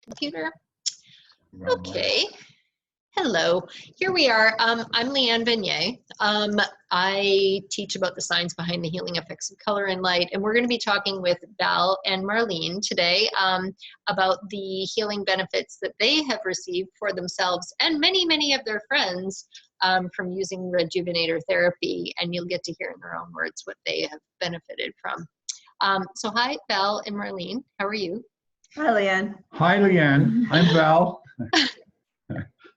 Computer. Okay. Hello. Here we are. I'm Leanne Venier. I teach about the science behind the healing effects of color and light, and we're going to be talking with Val and Marlene today about the healing benefits that they have received for themselves and many of their friends from using REDjuvenator Therapy, and you'll get to hear in their own words what they have benefited from. So hi, Val and Marlene. How are you? Hi, Leanne. Hi, Leanne. I'm Val.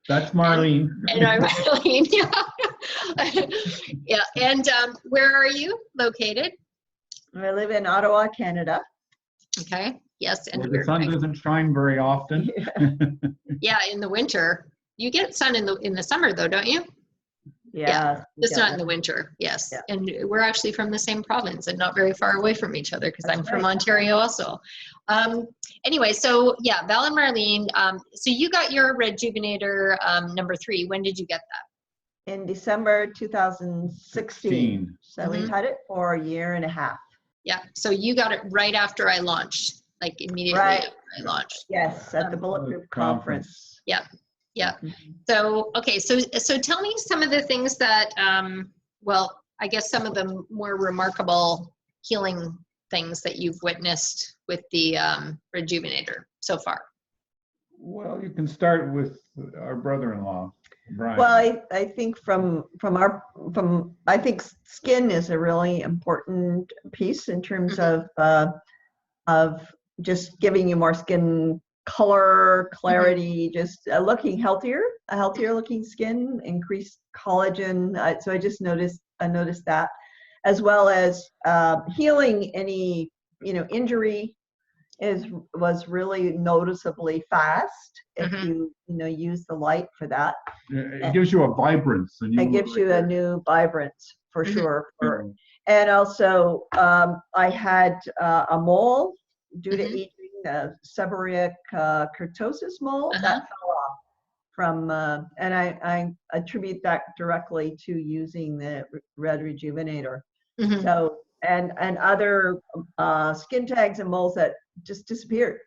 That's Marlene. And I'm Marlene. Yeah. And where are you located? I live in Ottawa, Canada. Okay. Yes. And the sun doesn't shine very often. Yeah, in the winter. You get sun in the summer, though, don't you? Yeah. Just not in the winter. Yes. Yeah. And we're actually from the same province and not very far away from each other because I'm from Ontario also. Anyway, so yeah, Val and Marlene, so you got your REDjuvenator number 3. When did you get that? In December 2016. So we've had it for a year and a half. Yeah. So you got it right after I launched, like immediately after I launched. Yes, at the Bulletproof Conference. Yeah. Yeah. So, okay. So tell me some of the things that, well, I guess some of the more remarkable healing things that you've witnessed with the REDjuvenator so far. Well, you can start with our brother-in-law, Brian. Well, I think I think skin is a really important piece in terms of just giving you more skin color, clarity, just looking healthier, a healthier looking skin, increased collagen. So I just noticed that, as well as healing any injury was really noticeably fast if you use the light for that. It gives you a vibrance. It gives you a new vibrance for sure. And also I had a mole due to aging, Seborrhic keratosis mole that fell off from, and I attribute that directly to using the REDjuvenator. So and other skin tags and moles that just disappeared.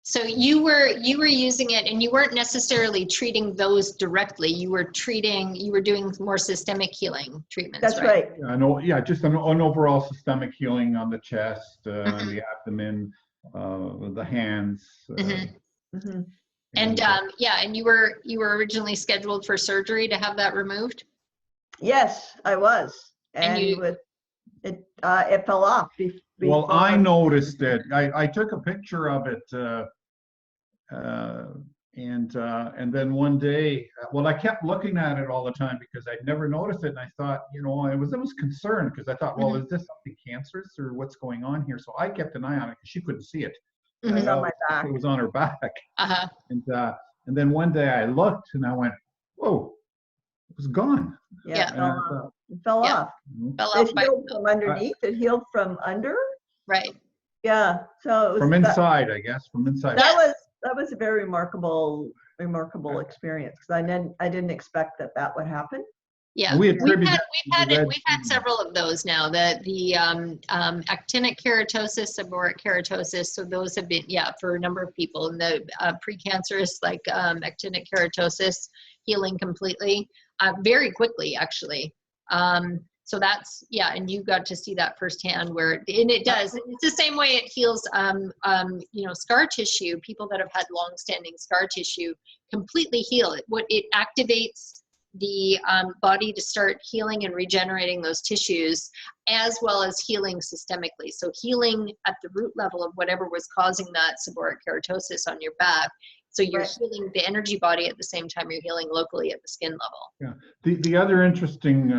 So you were using it, and you weren't necessarily treating those directly. You were doing more systemic healing treatments. That's right. Yeah, just an overall systemic healing on the chest, the abdomen, the hands. And yeah, and you were originally scheduled for surgery to have that removed? Yes, I was, and it fell off. Well, I noticed it. I took a picture of it, and then one day, well, I kept looking at it all the time because I'd never noticed it, and I thought, I was concerned because I thought, well, is this something cancerous or what's going on here? So I kept an eye on it because she couldn't see it. It was on my back. It was on her back. And then one day I looked and I went, whoa, it was gone. Yeah. It fell off. It healed from underneath. It healed from under. Right. Yeah. So it was from inside, I guess, from inside. That was a very remarkable experience because I didn't expect that would happen. Yeah, we've had several of those now. The actinic keratosis, seborrheic keratosis. So those have been for a number of people, and the precancerous like actinic keratosis healing completely, very quickly actually. So that's and you got to see that firsthand and it does. It's the same way it heals. Scar tissue. People that have had long-standing scar tissue completely heal it. It activates the body to start healing and regenerating those tissues, as well as healing systemically. So healing at the root level of whatever was causing that seborrheic keratosis on your back. So you're healing the energy body at the same time you're healing locally at the skin level. Yeah. The other interesting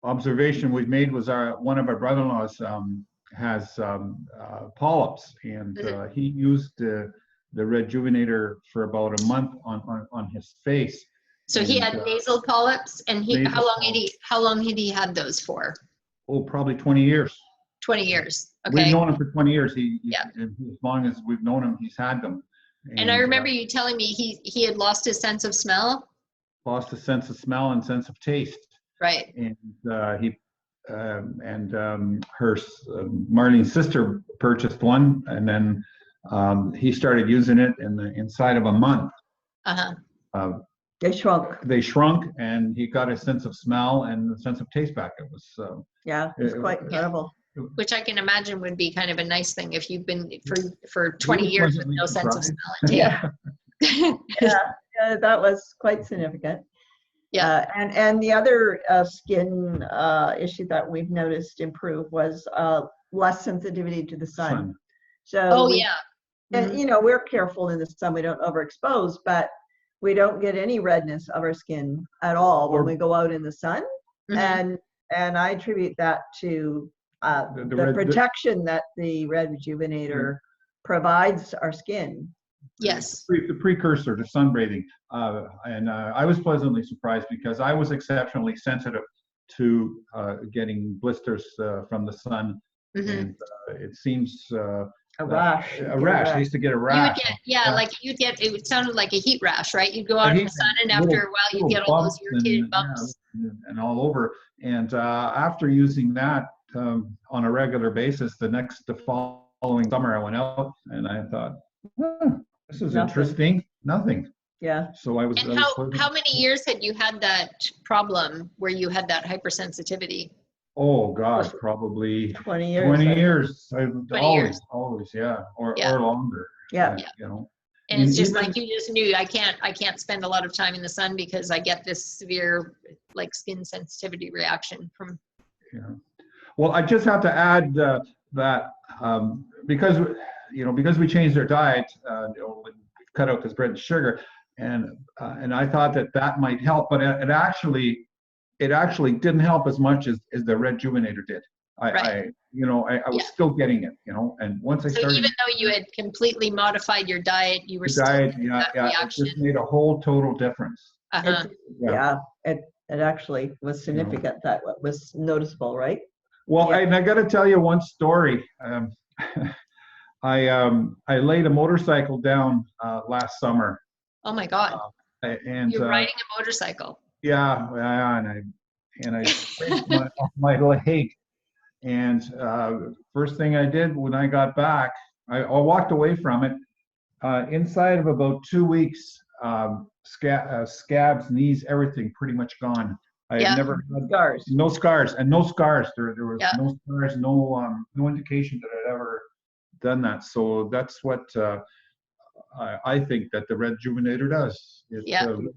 observation we made was one of our brother-in-laws has polyps, and he used the REDjuvenator for about a month on his face. So he had nasal polyps, and how long had he had those for? Oh, probably 20 years. 20 years. Okay. We've known him for 20 years. As long as we've known him, he's had them. And I remember you telling me he had lost his sense of smell. Lost his sense of smell and sense of taste. Right. And Marlene's sister purchased one, and then he started using it, and inside of a month, They shrunk. they shrunk, and he got a sense of smell and a sense of taste back. It was Yeah, it's quite incredible. Which I can imagine would be kind of a nice thing if you've been for 20 years with no sense of smell and taste. Yeah, that was quite significant. Yeah. And the other skin issue that we've noticed improve was less sensitivity to the sun. So and you know, we're careful in the sun, we don't overexpose, but we don't get any redness of our skin at all when we go out in the sun. And I attribute that to the protection that the REDjuvenator provides our skin. Yes. The precursor to sunbathing. And I was pleasantly surprised because I was exceptionally sensitive to getting blisters from the sun. And it seems a rash. A rash. I used to get a rash. You would get, it sounded like a heat rash, right? You'd go out in the sun, and after a while, you'd get all those irritated bumps. And all over. And after using that on a regular basis, the following summer, I went out and I thought, this is interesting. Nothing. Yeah. So I was. And how many years had you had that problem where you had that hypersensitivity? Oh gosh, probably 20 years. 20 years. 20 years. Always, yeah, or longer. Yeah. You know. And it's just like you just knew I can't spend a lot of time in the sun because I get this severe like skin sensitivity reaction from. Yeah. Well, I just have to add that because we changed our diet, we cut out this bread and sugar, and I thought that might help, but it actually didn't help as much as the REDjuvenator did. I was still getting it, and once I started. So even though you had completely modified your diet, you were diet, still that reaction. It just made a whole total difference. It actually was significant. That was noticeable, right? Well, and I got to tell you one story. I laid a motorcycle down last summer. Oh my God! And you're riding a motorcycle. Yeah, and I scraped my leg. And first thing I did when I got back, I walked away from it. Inside of about 2 weeks, scabs, knees, everything pretty much gone. I had never had scars. No scars. There was no scars, no indication that I'd ever done that. So that's what I think that the REDjuvenator does. It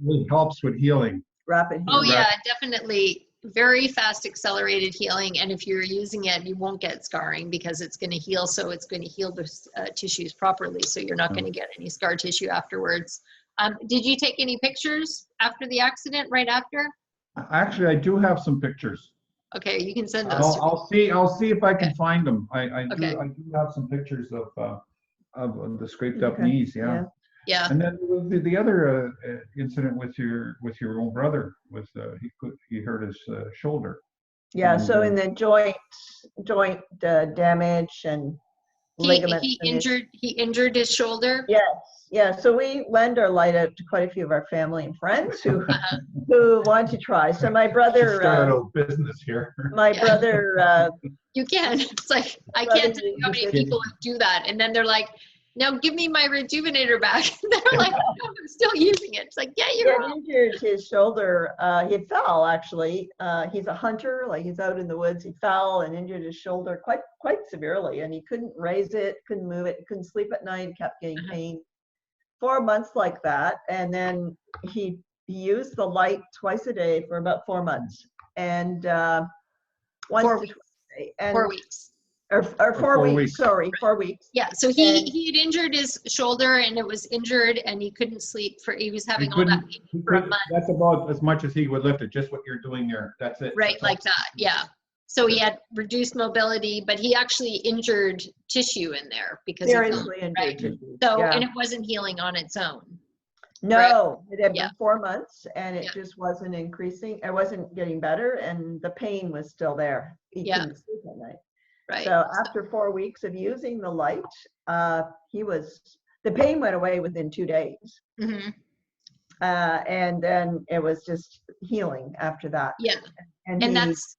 really helps with healing. Rapid healing. Oh yeah, definitely. Very fast accelerated healing, and if you're using it, you won't get scarring because it's going to heal. So it's going to heal the tissues properly. So you're not going to get any scar tissue afterwards. Did you take any pictures after the accident? Right after? Actually, I do have some pictures. Okay, you can send those. I'll see if I can find them. I do have some pictures of the scraped up knees. Yeah. And then the other incident with your own brother was he hurt his shoulder. Yeah. And, so in the joint damage and ligaments. He injured his shoulder. Yes. Yeah. So we lend our light out to quite a few of our family and friends who want to try. So my brother started a business here. My brother. You can. It's like I can't tell you how many people do that, and then they're like, now give me my REDjuvenator back. They're like, no, I'm still using it. It's like, he injured his shoulder. He fell, actually. He's a hunter, like he's out in the woods. He fell and injured his shoulder quite severely, and he couldn't raise it, couldn't move it, couldn't sleep at night, kept getting pain. 4 months like that, and then he used the light twice a day for about 4 months, and once 4 weeks. 4 weeks. Or 4 weeks. Sorry, 4 weeks. Yeah. So he had injured his shoulder, and it was injured, and he couldn't sleep he was having all that pain for a month. That's about as much as he would lift it. Just what you're doing there. That's it. Right, like that. Yeah. So he had reduced mobility, but he actually injured tissue in there because seriously injured tissue. So and it wasn't healing on its own. No, it had been 4 months, and it just wasn't increasing. It wasn't getting better, and the pain was still there. He couldn't sleep at night. Right. So after 4 weeks of using the light, the pain went away within 2 days. And then it was just healing after that. Yeah. And that's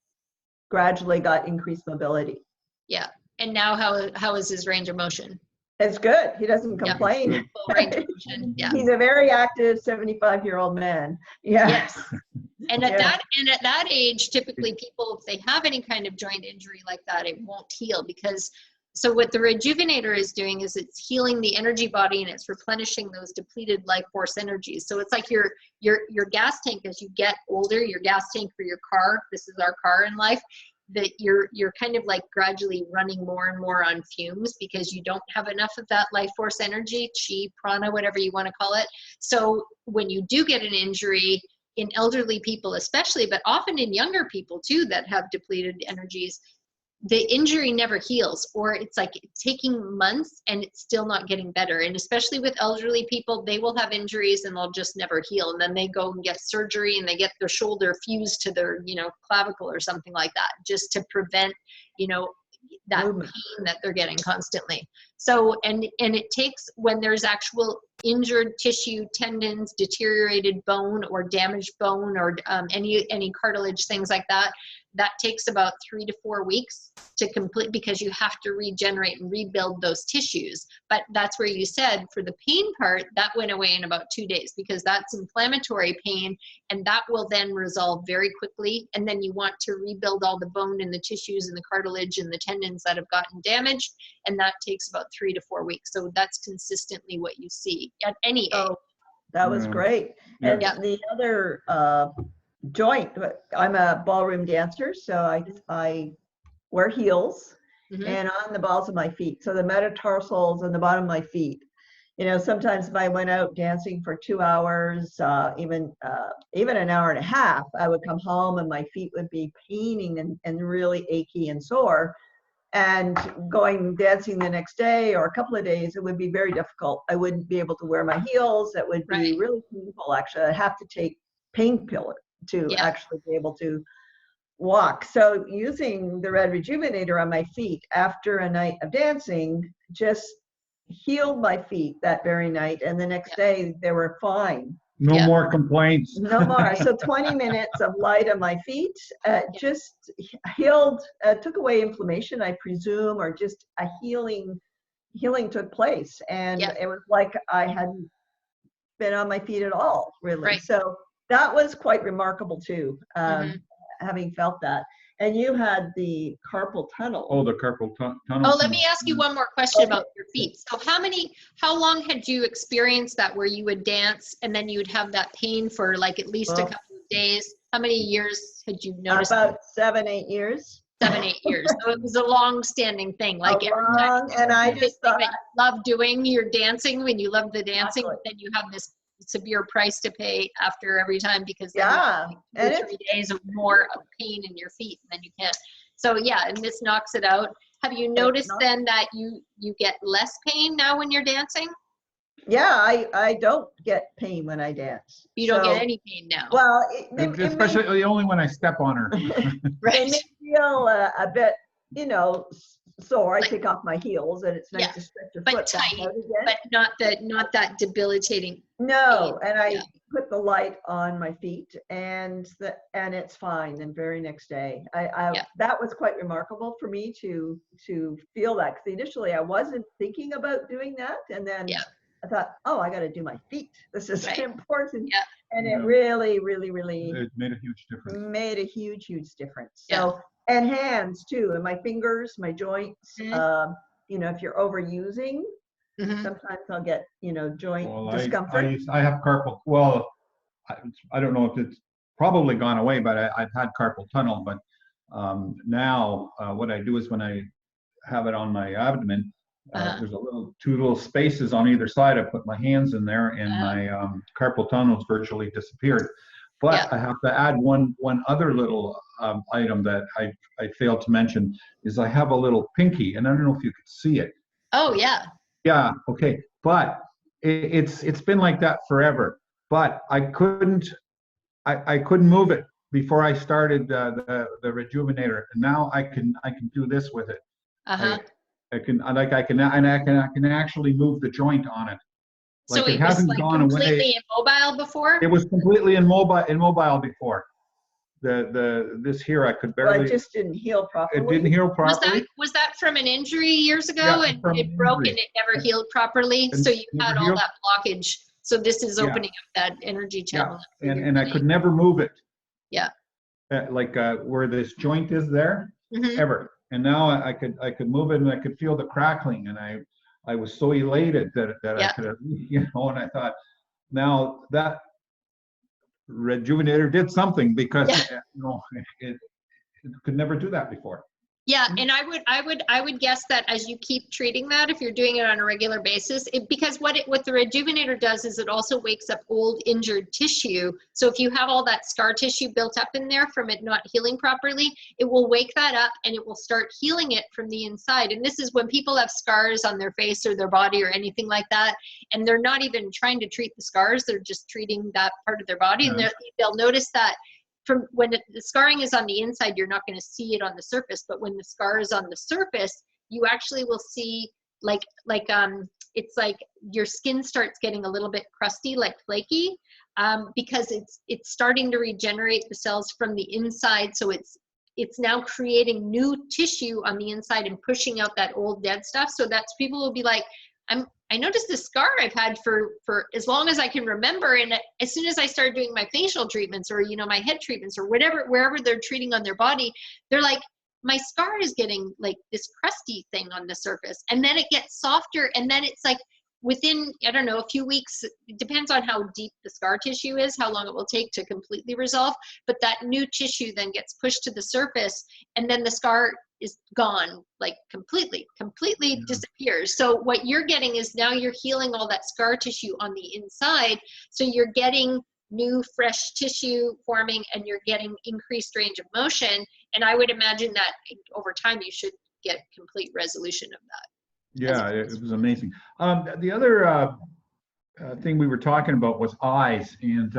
gradually got increased mobility. Yeah. And now how is his range of motion? It's good. He doesn't complain. Yeah. Full range of motion. Yeah. He's a very active 75-year-old man. Yeah. Yes. And at Yeah. that age, typically people, if they have any kind of joint injury like that, it won't heal because, so what the Rejuvenator is doing is it's healing the energy body and it's replenishing those depleted life force energies. So it's like your gas tank, as you get older, your gas tank for your car, this is our car in life, that you're kind of like gradually running more and more on fumes because you don't have enough of that life force energy, chi, prana, whatever you want to call it. So when you do get an injury, in elderly people especially, but often in younger people too that have depleted energies, the injury never heals, or it's like taking months and it's still not getting better. And especially with elderly people, they will have injuries and they'll just never heal. And then they go and get surgery and they get their shoulder fused to their, clavicle or something like that, just to prevent, that pain that they're getting constantly. So, and it takes, when there's actual injured tissue, tendons, deteriorated bone or damaged bone or any cartilage, things like that, that takes about 3 to 4 weeks to complete, because you have to regenerate and rebuild those tissues. But that's where you said for the pain part, that went away in about 2 days, because that's inflammatory pain and that will then resolve very quickly. And then you want to rebuild all the bone and the tissues and the cartilage and the tendons that have gotten damaged. And that takes about 3 to 4 weeks. So that's consistently what you see at any age. Oh, that was great. And the other joint, I'm a ballroom dancer, so I wear heels and on the balls of my feet, so the metatarsals and the bottom of my feet. Sometimes if I went out dancing for 2 hours, even an hour and a half, I would come home and my feet would be paining and really achy and sore. And going dancing the next day or a couple of days, it would be very difficult. I wouldn't be able to wear my heels. It would be really painful, actually. I'd have to take painkillers to actually be able to walk. So using the Red Rejuvenator on my feet after a night of dancing just healed my feet that very night. And the next day they were fine. No more complaints. No more. So 20 minutes of light on my feet just healed, took away inflammation, I presume, or just a healing took place. And it was like I hadn't been on my feet at all, really. So that was quite remarkable too, having felt that. And you had the carpal tunnel. Oh, the carpal tunnel. Oh, let me ask you one more question about your feet. So how long had you experienced that, where you would dance and then you would have that pain for like at least a couple of days? How many years had you noticed? About 7, 8 years. 7, 8 years. So it was a long-standing thing. Like and I just thought, you love doing your dancing, when you love the dancing, then you have this severe price to pay after every time, because then you have like 2 or 3 days of more of pain in your feet, and then you can't. So and this knocks it out. Have you noticed then that you get less pain now when you're dancing? Yeah, I don't get pain when I dance. You don't get any pain now? Well, especially only when I step on her. They may feel a bit, sore. I take off my heels and it's nice to stretch your foot tight, back out again. But not that debilitating. No, and I put the light on my feet and it's fine. And very next day, that was quite remarkable for me to feel that, because initially I wasn't thinking about doing that, and then I thought, oh, I got to do my feet. This is important. Yeah. And it really, really, really it made a huge difference. Made a huge, huge difference. So, and hands too, and my fingers, my joints. If you're overusing, sometimes I'll get, joint discomfort. I have carpal. Well, I don't know if it's probably gone away, but I've had carpal tunnel. But now what I do is, when I have it on my abdomen, there's two little spaces on either side. I put my hands in there, and my carpal tunnel's virtually disappeared. But I have to add one other little item that I failed to mention, is I have a little pinky, and I don't know if you could see it. Oh yeah. Yeah. Okay. But it's been like that forever. But I couldn't move it before I started the Rejuvenator, and now I can do this with it. I can actually move the joint on it. Like, so it hasn't gone away. Completely immobile before? It was completely immobile before. this here, I could Well, barely. it just didn't heal properly. It didn't heal properly. Was that from an injury years ago, Yeah, and from it an broke injury. and it never healed properly? And So you never had all healed. that blockage. So this is Yeah. opening up that energy channel. Yeah, and I could never move it. Yeah. Like where this joint is there, ever. And now I could move it, and I could feel the crackling, and I was so elated that I could, you know, and I thought, now that REDjuvenator did something, because you know, it could never do that before. Yeah, and I would guess that as you keep treating that, if you're doing it on a regular basis, because what the REDjuvenator does is it also wakes up old injured tissue. So if you have all that scar tissue built up in there from it not healing properly, it will wake that up and it will start healing it from the inside. And this is when people have scars on their face or their body or anything like that, and they're not even trying to treat the scars, they're just treating that part of their body, and they'll notice that from when the scarring is on the inside, you're not going to see it on the surface. But when the scar is on the surface, you actually will see it's like your skin starts getting a little bit crusty, like flaky, because it's starting to regenerate the cells from the inside. So it's now creating new tissue on the inside and pushing out that old dead stuff. So that's, people will be like, I noticed this scar I've had for as long as I can remember. And as soon as I started doing my facial treatments or, you know, my head treatments or whatever, wherever they're treating on their body, they're like, my scar is getting like this crusty thing on the surface. And then it gets softer. And then it's like within, I don't know, a few weeks, it depends on how deep the scar tissue is, how long it will take to completely resolve. But that new tissue then gets pushed to the surface, and then the scar is gone, like completely disappears. So what you're getting is now you're healing all that scar tissue on the inside. So you're getting new fresh tissue forming, and you're getting increased range of motion. And I would imagine that over time you should get complete resolution of that. Yeah, it was amazing. The other thing we were talking about was eyes, and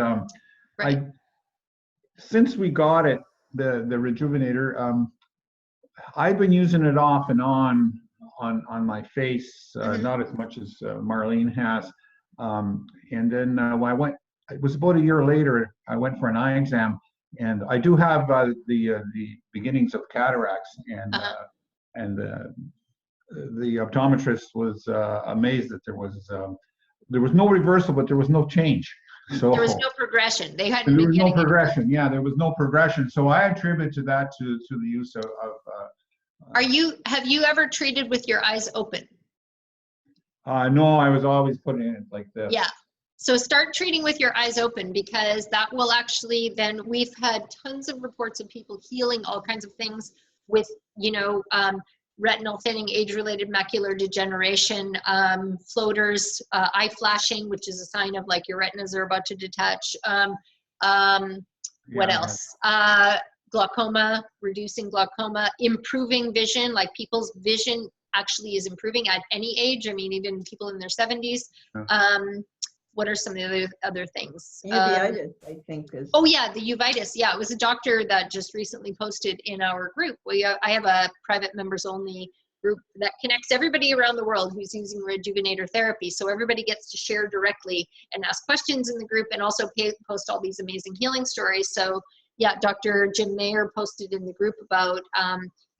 since we got it, the REDjuvenator, I've been using it off and on my face, not as much as Marlene has. And then when I went, it was about a year later, I went for an eye exam, and I do have the beginnings of cataracts, and the optometrist was amazed that there was no reversal, but there was no change. So there was no progression. They hadn't. There was no progression. Yeah, there was no progression. So I attribute to that to the use of. Have you ever treated with your eyes open? No, I was always putting it like this. Yeah. So start treating with your eyes open, because that will actually, then we've had tons of reports of people healing all kinds of things with, you know, retinal thinning, age-related macular degeneration, floaters, eye flashing, which is a sign of like your retinas are about to detach. What else? Glaucoma, reducing glaucoma, improving vision, like people's vision actually is improving at any age. I mean, even people in their 70s. What are some of the other things? Uveitis, I think is. Oh yeah, the uveitis. Yeah, it was a doctor that just recently posted in our group. I have a private members only group that connects everybody around the world who's using REDjuvenator Therapy. So everybody gets to share directly and ask questions in the group, and also post all these amazing healing stories. So yeah, Dr. Jim Mayer posted in the group about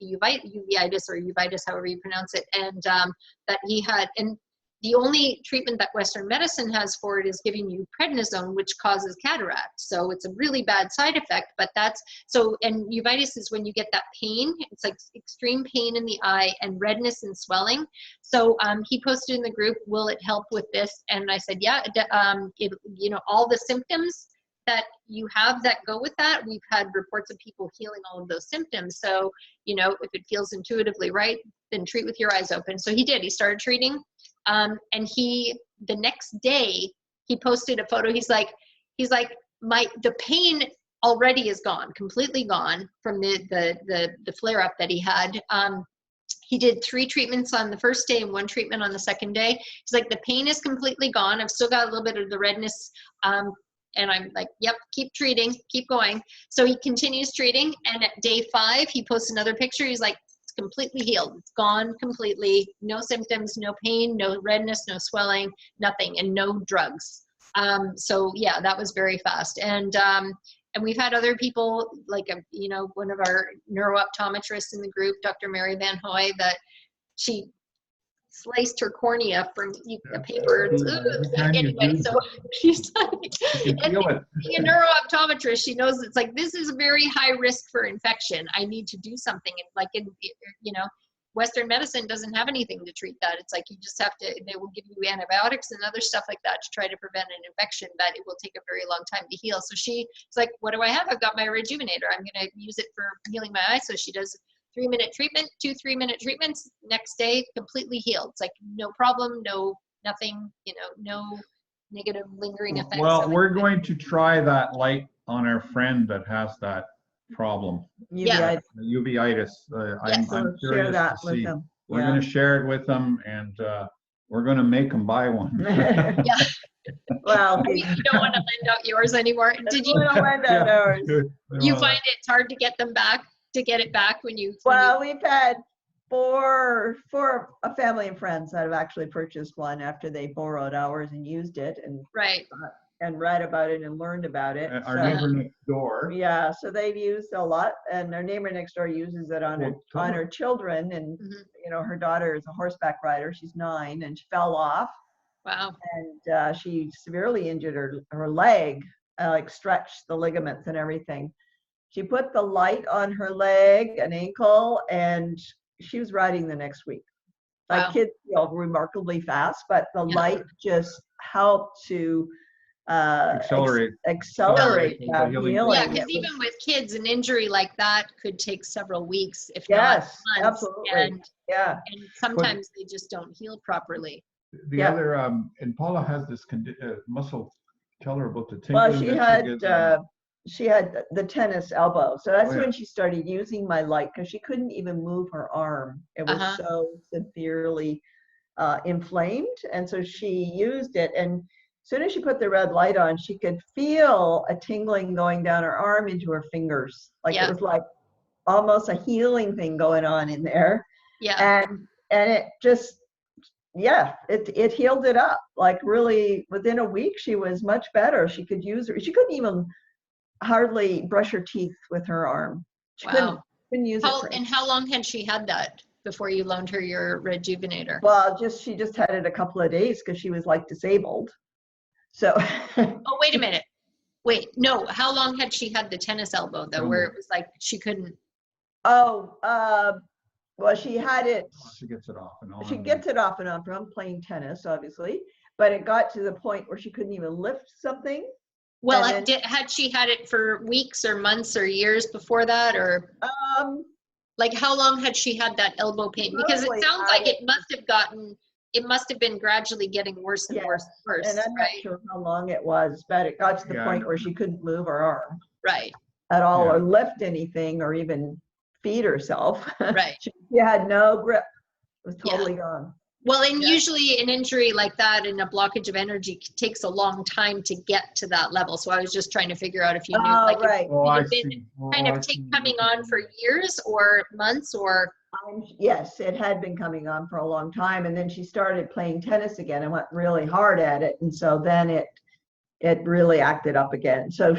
uveitis or uveitis, however you pronounce it, and that he had, and the only treatment that Western medicine has for it is giving you prednisone, which causes cataract. So it's a really bad side effect, but that's, so, and uveitis is when you get that pain. It's like extreme pain in the eye and redness and swelling. So he posted in the group, will it help with this? And I said, yeah, you know, all the symptoms that you have that go with that, we've had reports of people healing all of those symptoms. So, you know, if it feels intuitively right, then treat with your eyes open. So he did, he started treating. And the next day he posted a photo. He's like, the pain already is gone, completely gone from the flare up that he had. He did 3 treatments on the first day and 1 treatment on the second day. He's like, the pain is completely gone. I've still got a little bit of the redness. And I'm like, yep, keep treating, keep going. So he continues treating. And at day 5, he posts another picture. He's like, completely healed. It's gone completely. No symptoms, no pain, no redness, no swelling, nothing, and no drugs. So yeah, that was very fast. And And we've had other people, like, you know, one of our neuro-optometrists in the group, Dr. Mary Van Hoy, that she sliced her cornea from a paper. Anyway, so she's like, and being a neuro-optometrist, she knows it's like, this is a very high risk for infection. I need to do something. And like, in, you know, Western medicine doesn't have anything to treat that. It's like, you just have to, they will give you antibiotics and other stuff like that to try to prevent an infection, but it will take a very long time to heal. So she's like, what do I have? I've got my REDjuvenator. I'm going to use it for healing my eyes. So she does 3-minute treatment, 2 3-minute treatments, next day completely healed. It's like no problem, nothing, you know, no negative lingering effects. Well, we're going to try that light on our friend that has that problem. Uveitis. Uveitis. I'm Share curious that to with see. them. We're going to share it with them, and we're going to make them buy one. Yeah. Well, you don't want to lend out yours anymore. Did you? Lend out ours. You find it's hard to get them back, to get it back when you? Well, we've had four a family and friends that have actually purchased one after they borrowed ours and used it and and read about it and learned about it. Our neighbor next door. Yeah, so they've used a lot, and our neighbor next door uses it on her children, and you know, her daughter is a horseback rider. She's 9, and she fell off. Wow. And she severely injured her leg, like stretched the ligaments and everything. She put the light on her leg and ankle, and she was riding the next week. Like, kids heal remarkably fast, but the light just helped to accelerate that healing. Yeah, because even with kids, an injury like that could take several weeks, if not months. Absolutely. And sometimes they just don't heal properly. The other, and Paula has this muscle. Tell her about the tingling. Well, she had the tennis elbow, so that's when she started using my light, because she couldn't even move her arm. It was so severely inflamed, and so she used it, and as soon as she put the red light on, she could feel a tingling going down her arm into her fingers. Like it was like almost a healing thing going on in there. Yeah. And it just, it healed it up. Like, really, within a week, she was much better. She could use her. She couldn't even hardly brush her teeth with her arm. She couldn't use it. And how long had she had that before you loaned her your REDjuvenator? Well, she just had it a couple of days because she was like disabled. So. Oh, wait a minute. Wait, no. How long had she had the tennis elbow though, where it was like she couldn't? Oh, well, she had it. She gets it off and on. She gets it off and on from playing tennis, obviously, but it got to the point where she couldn't even lift something. Well, had she had it for weeks or months or years before that, or like how long had she had that elbow pain? Because it sounds like it must have been gradually getting worse and worse and worse. And I'm not sure how long it was, but it got to the point where she couldn't move her arm at all, or lift anything, or even feed herself. She had no grip. It was totally gone. Well, and usually an injury like that and a blockage of energy takes a long time to get to that level. So I was just trying to figure out if you knew, like, if it had been coming on for years or months, or. Yes, it had been coming on for a long time, and then she started playing tennis again and went really hard at it, and so then it really acted up again. So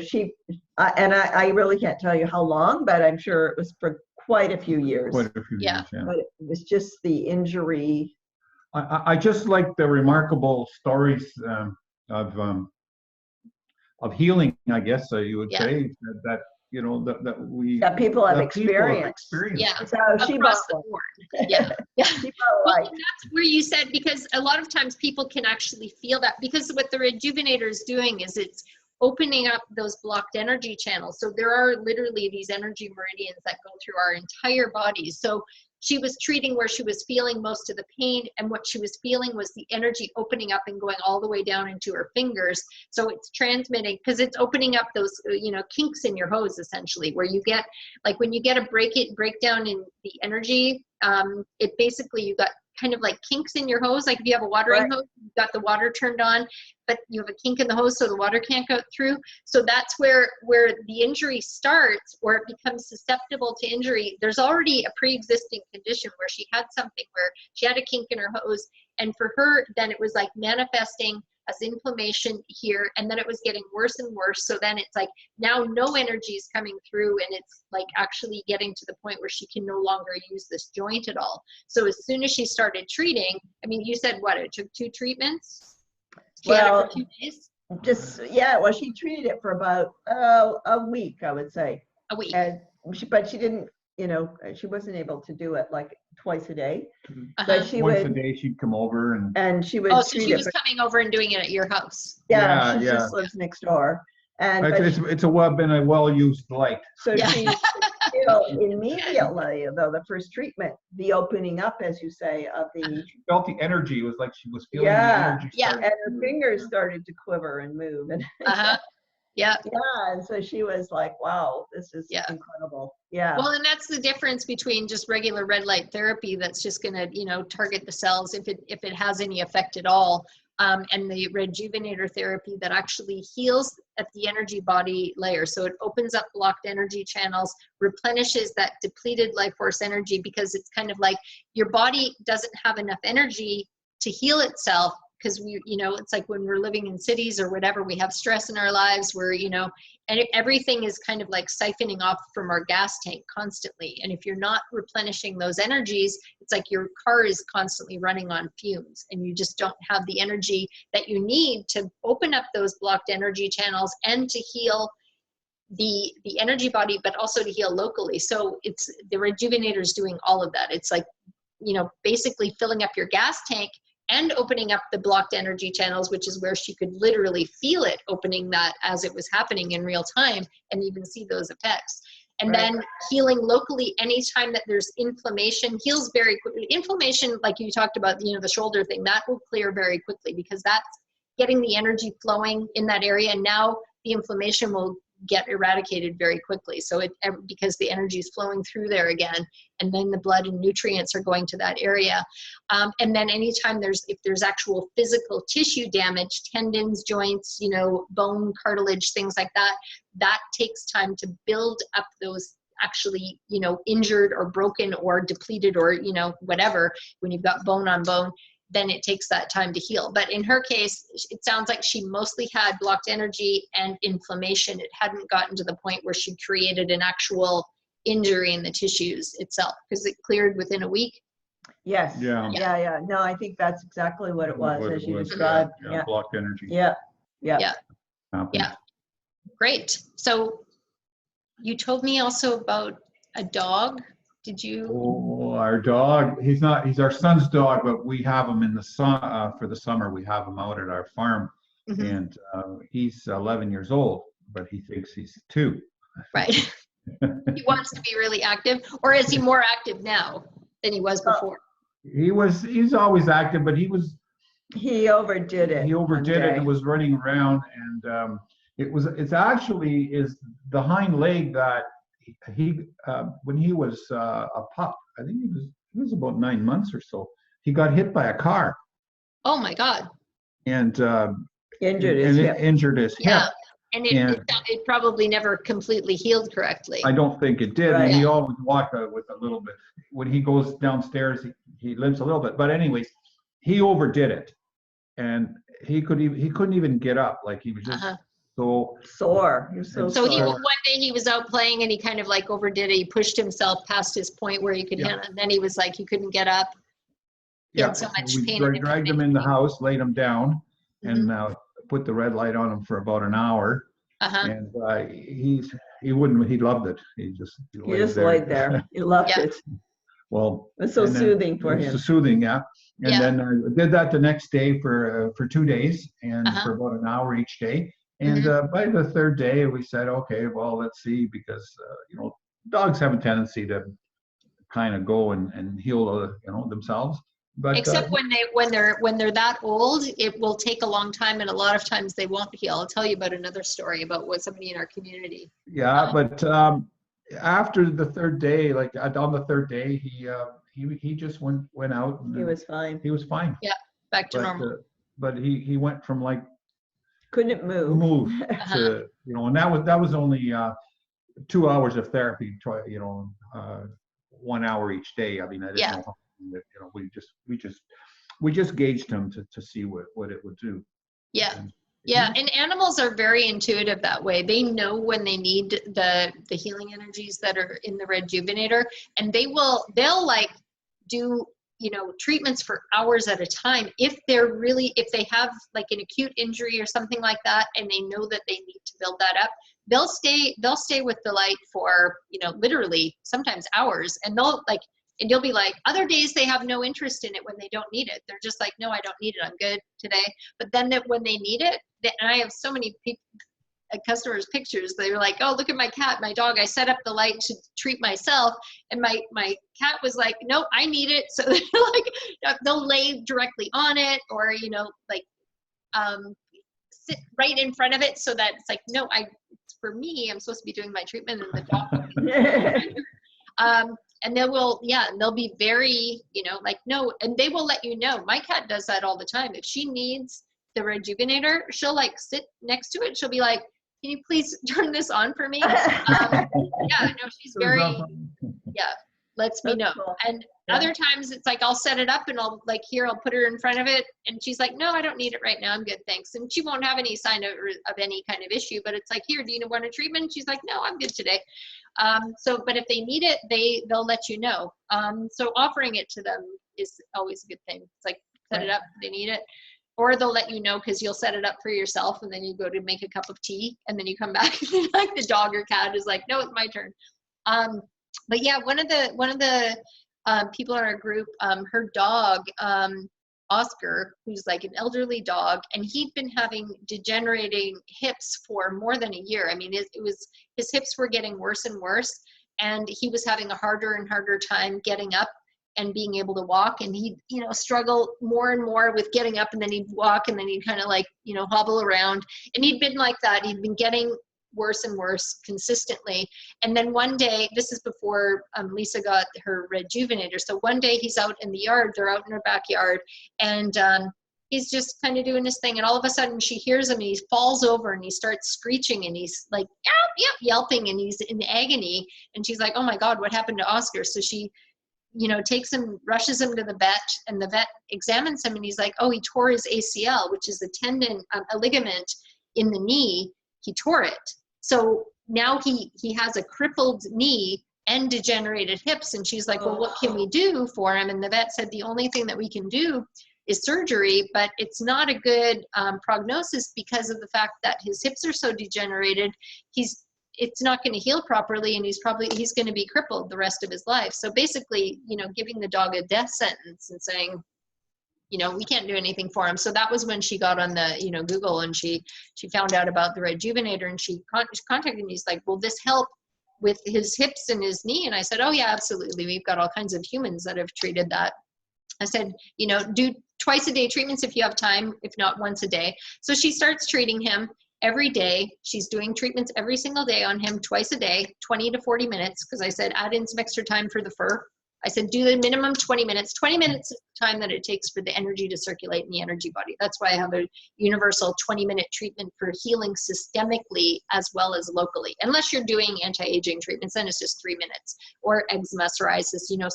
I really can't tell you how long, but I'm sure it was for quite a few years. Quite a few years, But it was just the injury. I just like the remarkable stories of healing, I guess you would say, that you know that people have experienced. Yeah, so she bought the board. Yeah. Well, and that's where you said, because a lot of times people can actually feel that, because what the REDjuvenator is doing is it's opening up those blocked energy channels. So there are literally these energy meridians that go through our entire bodies. So she was treating where she was feeling most of the pain, and what she was feeling was the energy opening up and going all the way down into her fingers. So it's transmitting, because it's opening up those, kinks in your hose, essentially, where you get, like, when you get a breakdown in the energy, it basically, you got kind of like kinks in your hose. Like if you have a watering hose, you've got the water turned on, but you have a kink in the hose so the water can't go through. So that's where the injury starts, or it becomes susceptible to injury. There's already a pre-existing condition where she had something where she had a kink in her hose, and for her, then it was like manifesting as inflammation here, and then it was getting worse and worse. So then it's like now no energy is coming through, and it's like actually getting to the point where she can no longer use this joint at all. So as soon as she started treating, I mean, you said what, it took 2 treatments? She had it for 2 days? Well, she treated it for about a week, I would say. A week. And but she didn't, she wasn't able to do it like twice a day. But she Once would, a day she'd come over and she would Oh, so treat she it. was coming over and doing it at your house. Yeah, she Yeah. just lives next door. And but It's been a well-used light. so Yeah. she feel immediately, though, the first treatment, the opening up, as you say, of the, She felt the energy. It was like she was feeling Yeah. the energy. Yeah. start and to her move. fingers started to quiver and move. And Uh-huh. Yeah. yeah, and so she was like, wow, this is Yeah. incredible. Yeah. Well, and that's the difference between just regular red light therapy that's just going to, target the cells if it has any effect at all, and the REDjuvenator therapy that actually heals at the energy body layer. So it opens up blocked energy channels, replenishes that depleted life force energy, because it's kind of like your body doesn't have enough energy to heal itself. Because it's like when we're living in cities or whatever, we have stress in our lives where, and everything is kind of like siphoning off from our gas tank constantly. And if you're not replenishing those energies, it's like your car is constantly running on fumes, and you just don't have the energy that you need to open up those blocked energy channels and to heal the energy body, but also to heal locally. So it's the REDjuvenator is doing all of that. It's like, basically filling up your gas tank and opening up the blocked energy channels, which is where she could literally feel it opening that as it was happening in real time, and even see those effects. And Right. then healing locally anytime that there's inflammation, heals very quickly. Inflammation, like you talked about, the shoulder thing, that will clear very quickly, because that's getting the energy flowing in that area. And now the inflammation will get eradicated very quickly. So because the energy is flowing through there again, and then the blood and nutrients are going to that area. And then anytime if there's actual physical tissue damage, tendons, joints, bone, cartilage, things like that, that takes time to build up those actually, injured or broken or depleted or, whatever, when you've got bone on bone, then it takes that time to heal. But in her case, it sounds like she mostly had blocked energy and inflammation. It hadn't gotten to the point where she created an actual injury in the tissues itself, because it cleared within a week. Yes. Yeah. Yeah. No, I think that's exactly what it was, What as it you was, described. yeah, blocked energy. Yeah. Happened. Yeah. Great. So you told me also about a dog. Did you? Oh, our dog, he's our son's dog, but we have him in the for the summer. We have him out at our farm. Mm-hmm. And he's 11 years old, but he thinks he's 2. Right. He wants to be really active, or is he more active now than he was before? He's always active, but he overdid it. He overdid it and was running around, and it's actually is the hind leg that he when he was a pup, I think he was about 9 months or so, he got hit by a car. Oh my God. And injured his hip. Injured his hip. Yeah. And it probably never completely healed correctly. I don't think it did. Right. And he always walked with a little bit. When he goes downstairs, he limps a little bit. But anyways, he overdid it, and he couldn't even get up. Like, he was just so sore. He was so So sore. one day he was out playing, and he kind of like overdid it. He pushed himself past his point where he could handle it, and then he was like, he couldn't get up. He had so much pain. We dragged him in the house, laid him down, and put the red light on him for about an hour. And he loved it. He just laid there. He loved it. Well, it's so soothing for him. It's soothing, yeah. And then I did that the next day for 2 days, and for about an hour each day. And by the 3rd day, we said, okay, well, let's see, because dogs have a tendency to kind of go and heal themselves. But except when they're that old, it will take a long time, and a lot of times they won't heal. I'll tell you about another story about somebody in our community. Yeah, but after the 3rd day, like on the 3rd day, he just went out. And he was fine. He was fine. Yeah, back to normal. But he went from like couldn't move to and that was only 2 hours of therapy. 1 hour each day. I mean, I didn't know. We just gauged him to see what it would do. Yeah. Yeah, and animals are very intuitive that way. They know when they need the healing energies that are in the REDjuvenator, and they'll like do, you know, treatments for hours at a time if they have like an acute injury or something like that, and they know that they need to build that up. They'll stay with the light for, you know, literally sometimes hours, and and you'll be like, other days they have no interest in it when they don't need it. They're just like, no, I don't need it. I'm good today. But then when they need it, and I have so many people, customers' pictures, they were like, oh, look at my cat, my dog. I set up the light to treat myself. And my cat was like, no, I need it. So they're like, they'll lay directly on it, or, you know, like sit right in front of it, so that it's like, no, it's for me. I'm supposed to be doing my treatment, and the dog. And they'll be very, you know, like, no, and they will let you know. My cat does that all the time. If she needs the REDjuvenator, she'll like sit next to it. She'll be like, can you please turn this on for me? Yeah, no, she's very, yeah, lets me know. Cool. And other times it's like, I'll set it up and I'll put her in front of it, and she's like, no, I don't need it right now. I'm good, thanks. And she won't have any sign of any kind of issue, but it's like, here, do you want a treatment? She's like, no, I'm good today. But if they need it, they'll let you know. So offering it to them is always a good thing. It's like, set it up, they need it. Or they'll let you know, because you'll set it up for yourself, and then you go to make a cup of tea, and then you come back and like the dog or cat is like, no, it's my turn. But yeah, one of the people in our group, her dog, Oscar, who's like an elderly dog, and he'd been having degenerating hips for more than a year. I mean, his hips were getting worse and worse, and he was having a harder and harder time getting up and being able to walk, and he'd, you know, struggle more and more with getting up, and then he'd walk, and then he'd kind of like, you know, hobble around, and he'd been like that. He'd been getting worse and worse consistently. And then one day, this is before Lisa got her REDjuvenator. So one day he's out in the yard, they're out in her backyard, and he's just kind of doing his thing. And all of a sudden she hears him, and he falls over, and he starts screeching, and he's like, yelping, and he's in agony. And she's like, oh my God, what happened to Oscar? So she, you know, takes him, rushes him to the vet, and the vet examines him, and he's like, oh, he tore his ACL, which is a tendon, a ligament in the knee. He tore it. So now he has a crippled knee and degenerated hips. And she's like, well, what can we do for him? And the vet said, the only thing that we can do is surgery, but it's not a good prognosis, because of the fact that his hips are so degenerated. It's not going to heal properly, and he's going to be crippled the rest of his life. So basically, you know, giving the dog a death sentence and saying, you know, we can't do anything for him. So that was when she got on the, you know, Google, and she found out about the REDjuvenator, and she contacted me. He's like, will this help with his hips and his knee? And I said, oh yeah, absolutely. We've got all kinds of humans that have treated that. I said, you know, do twice a day treatments if you have time, if not once a day. So she starts treating him every day. She's doing treatments every single day on him, twice a day, 20 to 40 minutes. Because I said, add in some extra time for the fur. I said, do the minimum 20 minutes. 20 minutes is the time that it takes for the energy to circulate in the energy body. That's why I have a universal 20-minute treatment for healing systemically as well as locally. Unless you're doing anti-aging treatments, then it's just 3 minutes. Or eczema, psoriasis, you know,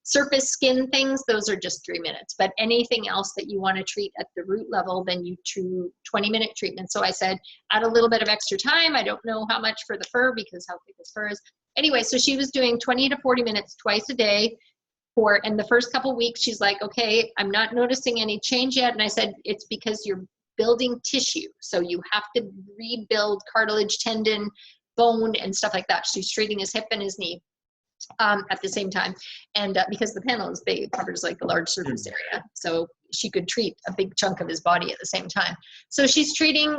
surface skin things, those are just 3 minutes. But anything else that you want to treat at the root level, then you do 20-minute treatment. So I said, add a little bit of extra time. I don't know how much for the fur, because how thick his fur is. Anyway, so she was doing 20 to 40 minutes twice a day and the first couple weeks, she's like, okay, I'm not noticing any change yet. And I said, it's because you're building tissue. So you have to rebuild cartilage, tendon, bone, and stuff like that. She's treating his hip and his knee at the same time. And because the panel is big, it covers like a large surface area. So she could treat a big chunk of his body at the same time. So she's treating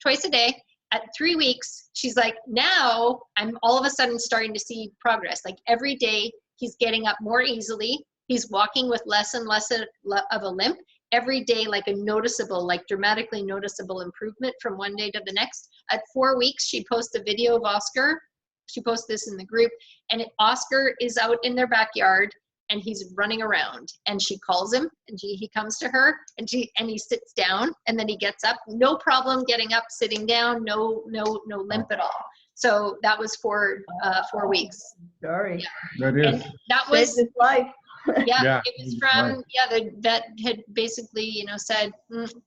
twice a day. At 3 weeks, she's like, now I'm all of a sudden starting to see progress. Like every day he's getting up more easily. He's walking with less and less of a limp. Every day, like a noticeable, like dramatically noticeable improvement from one day to the next. At 4 weeks, she posts a video of Oscar. She posts this in the group, and Oscar is out in their backyard, and he's running around, and she calls him, and he comes to her, and he sits down, and then he gets up, no problem getting up, sitting down, no limp at all. So that was for 4 weeks. Sorry. Yeah. That is. And that was his life. Yeah, it was from, the vet had basically, you know, said,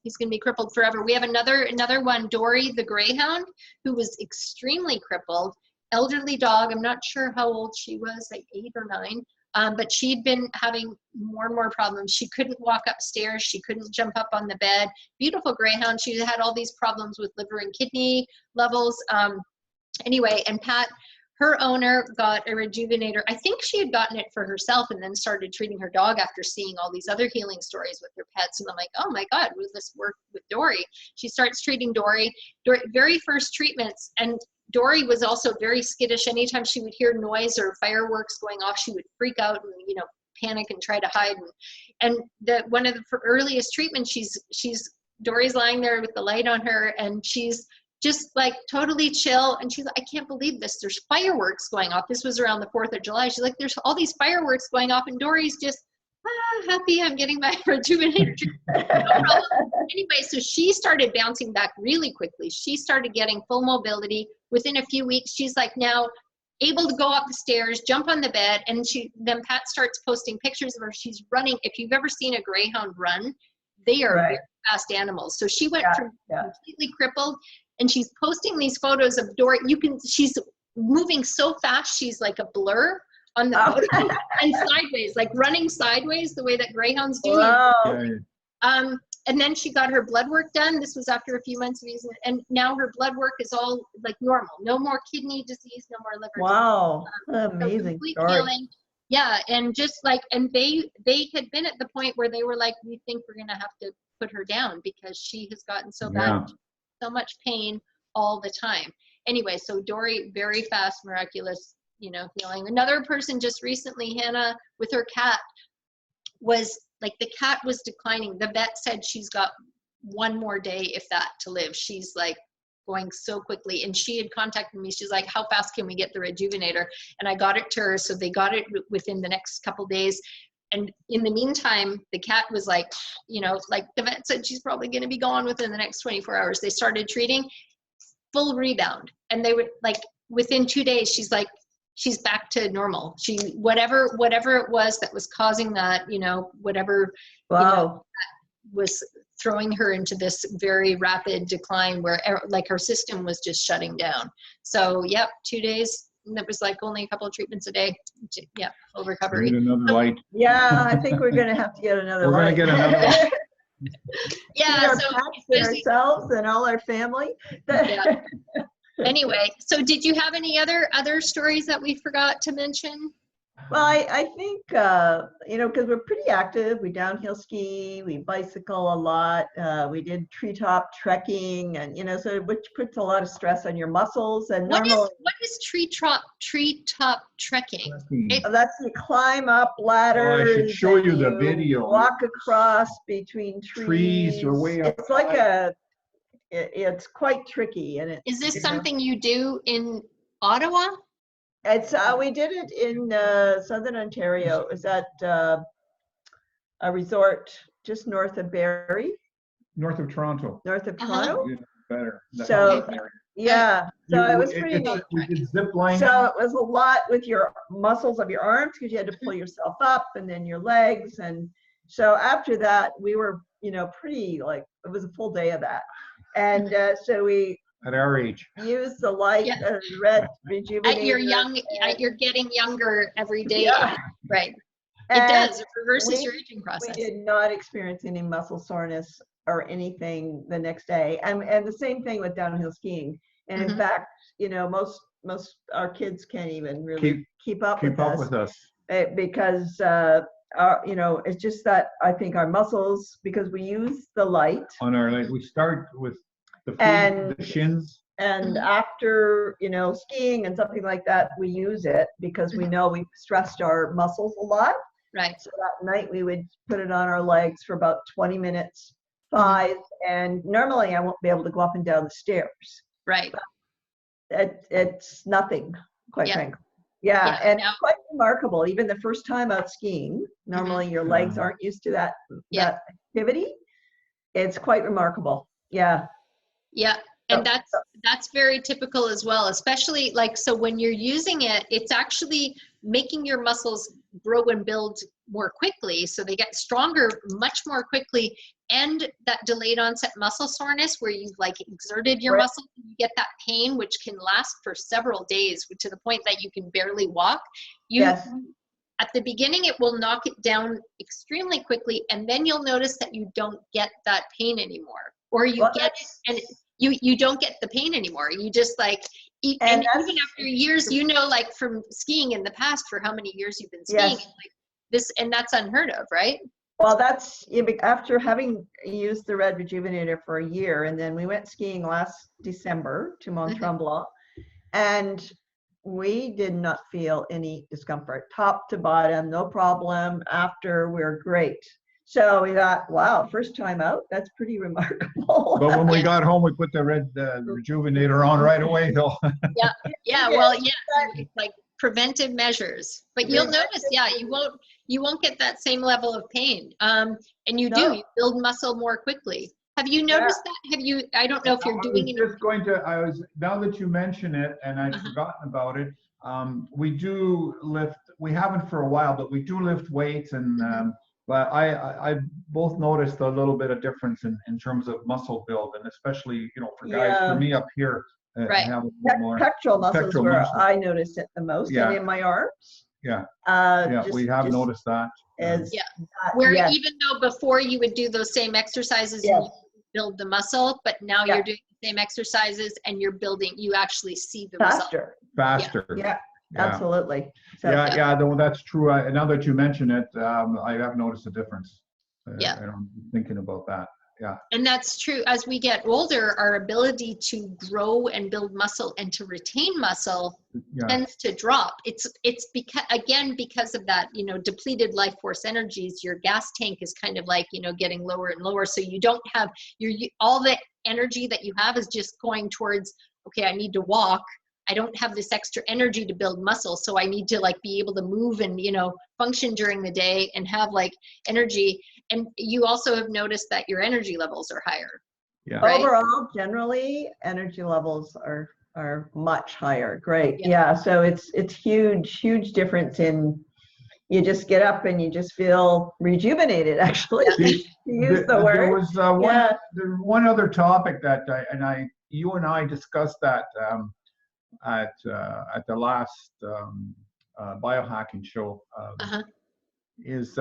he's going to be crippled forever. We have another one, Dory the Greyhound, who was extremely crippled, elderly dog. I'm not sure how old she was, like 8 or 9. But she'd been having more and more problems. She couldn't walk upstairs. She couldn't jump up on the bed. Beautiful greyhound. She had all these problems with liver and kidney levels. Anyway, and Pat, her owner, got a REDjuvenator. I think she had gotten it for herself and then started treating her dog after seeing all these other healing stories with her pets. And I'm like, oh my God, will this work with Dory? She starts treating Dory. Very first treatments, and Dory was also very skittish. Anytime she would hear noise or fireworks going off, she would freak out and, you know, panic and try to hide. And one of the earliest treatments, Dory's lying there with the light on her, and she's just like totally chill. And she's like, I can't believe this. There's fireworks going off. This was around the 4th of July. She's like, there's all these fireworks going off, and Dory's just happy I'm getting my REDjuvenator treatment. No problem. Anyway, so she started bouncing back really quickly. She started getting full mobility. Within a few weeks, she's like now able to go up the stairs, jump on the bed, and then Pat starts posting pictures of her. She's running. If you've ever seen a greyhound run, they are very fast animals. So she went from completely crippled, and she's posting these photos of Dory. She's moving so fast, she's like a blur on the photo, and sideways, like running sideways the way that greyhounds do. Wow. And then she got her blood work done. This was after a few months of using it, and now her blood work is all like normal. No more kidney disease, no more liver disease. Wow, amazing story. Healing. Yeah, and just like, and they had been at the point where they were like, we think we're gonna have to put her down because she has gotten so bad, so much pain all the time. Anyway, so Dory, very fast, miraculous, you know, healing. Another person just recently, Hannah, with her cat, was like, the cat was declining. The vet said she's got 1 more day, if that, to live. She's like going so quickly. And she had contacted me. She's like, how fast can we get the REDjuvenator? And I got it to her. So they got it within the next couple days. And in the meantime, the cat was like, you know, like the vet said, she's probably going to be gone within the next 24 hours. They started treating, full rebound. And they would like, within 2 days, she's like, she's back to normal. She, whatever it was that was causing that, you know, whatever, you know, was throwing her into this very rapid decline where like her system was just shutting down. So, 2 days. And that was like only a couple of treatments a day. Yeah, full recovery. Need another light. Yeah, I think we're going to have to get another light. We're going to get another light. Yeah, so ourselves and all our family. Yeah. Anyway, so did you have any other stories that we forgot to mention? Well, I think, you know, because we're pretty active. We downhill ski, we bicycle a lot. We did treetop trekking, and, you know, so which puts a lot of stress on your muscles. And what is treetop trekking? That's you climb up ladders. Oh, I should show you the video. Walk across between trees. Or way up. It's like it's quite tricky. And is this something you do in Ottawa? It's we did it in Southern Ontario. It was at a resort just north of Barrie. North of Toronto. North of Toronto. Better. So yeah, so it was pretty neat. We did zip line. So it was a lot with your muscles of your arms because you had to pull yourself up, and then your legs. And so after that, we were, you know, pretty, like, it was a full day of that. And so we, at our age, use the light, REDjuvenator. You're getting younger every day. Yeah. Right. And it does. It reverses your aging process. We did not experience any muscle soreness or anything the next day. And the same thing with downhill skiing. And in fact, you know, most our kids can't even really keep up with us. Because you know, it's just that I think our muscles, because we use the light on our leg, we start with the feet, the shins, and after, you know, skiing and something like that, we use it because we know we've stressed our muscles a lot. Right. So that night we would put it on our legs for about 20 minutes, 5, and normally I won't be able to go up and down the stairs. Right. It's nothing, quite frankly. Yeah, and quite remarkable. Even the first time out skiing, normally your legs aren't used to that activity. It's quite remarkable. Yeah. Yeah, and that's very typical as well, especially like, so when you're using it, it's actually making your muscles grow and build more quickly. So they get stronger much more quickly. And that delayed onset muscle soreness where you've like exerted your muscle, you get that pain, which can last for several days to the point that you can barely walk. At the beginning, it will knock it down extremely quickly. And then you'll notice that you don't get that pain anymore, or you get it and you don't get the pain anymore. You just like, and even after years, you know, like from skiing in the past, for how many years you've been skiing, like this, and that's unheard of, right? Well, that's after having used the Red Rejuvenator for a year, and then we went skiing last December to Mont Tremblant, and we did not feel any discomfort, top to bottom, no problem. After, we're great. So we thought, wow, first time out, that's pretty remarkable. But when we got home, we put the Red Rejuvenator on right away, though. Like preventive measures. But you'll notice, you won't get that same level of pain. And you build muscle more quickly. Have you noticed that? I don't know if you're doing it. Now that you mention it, and I'd forgotten about it, we do lift, we haven't for a while, but we do lift weights, and but I both noticed a little bit of difference in terms of muscle build, and especially, you know, for guys, for me up here, I have a little more pectoral muscles where I noticed it the most, and in my arms. We have noticed that. Where even though before you would do those same exercises and you build the muscle, but now you're doing the same exercises and you're building, you actually see the result. Faster. Absolutely. So, that's true. Now that you mention it, I have noticed a difference. And I'm thinking about that. And that's true. As we get older, our ability to grow and build muscle and to retain muscle tends to drop. It's because of that, you know, depleted life force energies. Your gas tank is kind of like, you know, getting lower and lower. So you don't have all the energy that you have is just going towards, okay, I need to walk. I don't have this extra energy to build muscle. So I need to like be able to move and, you know, function during the day and have like energy. And you also have noticed that your energy levels are higher. Right? Overall, generally, energy levels are much higher. Great. So it's huge difference in, you just get up and you just feel rejuvenated, actually. Use the word. There was one other topic that you and I discussed that at the last biohacking show is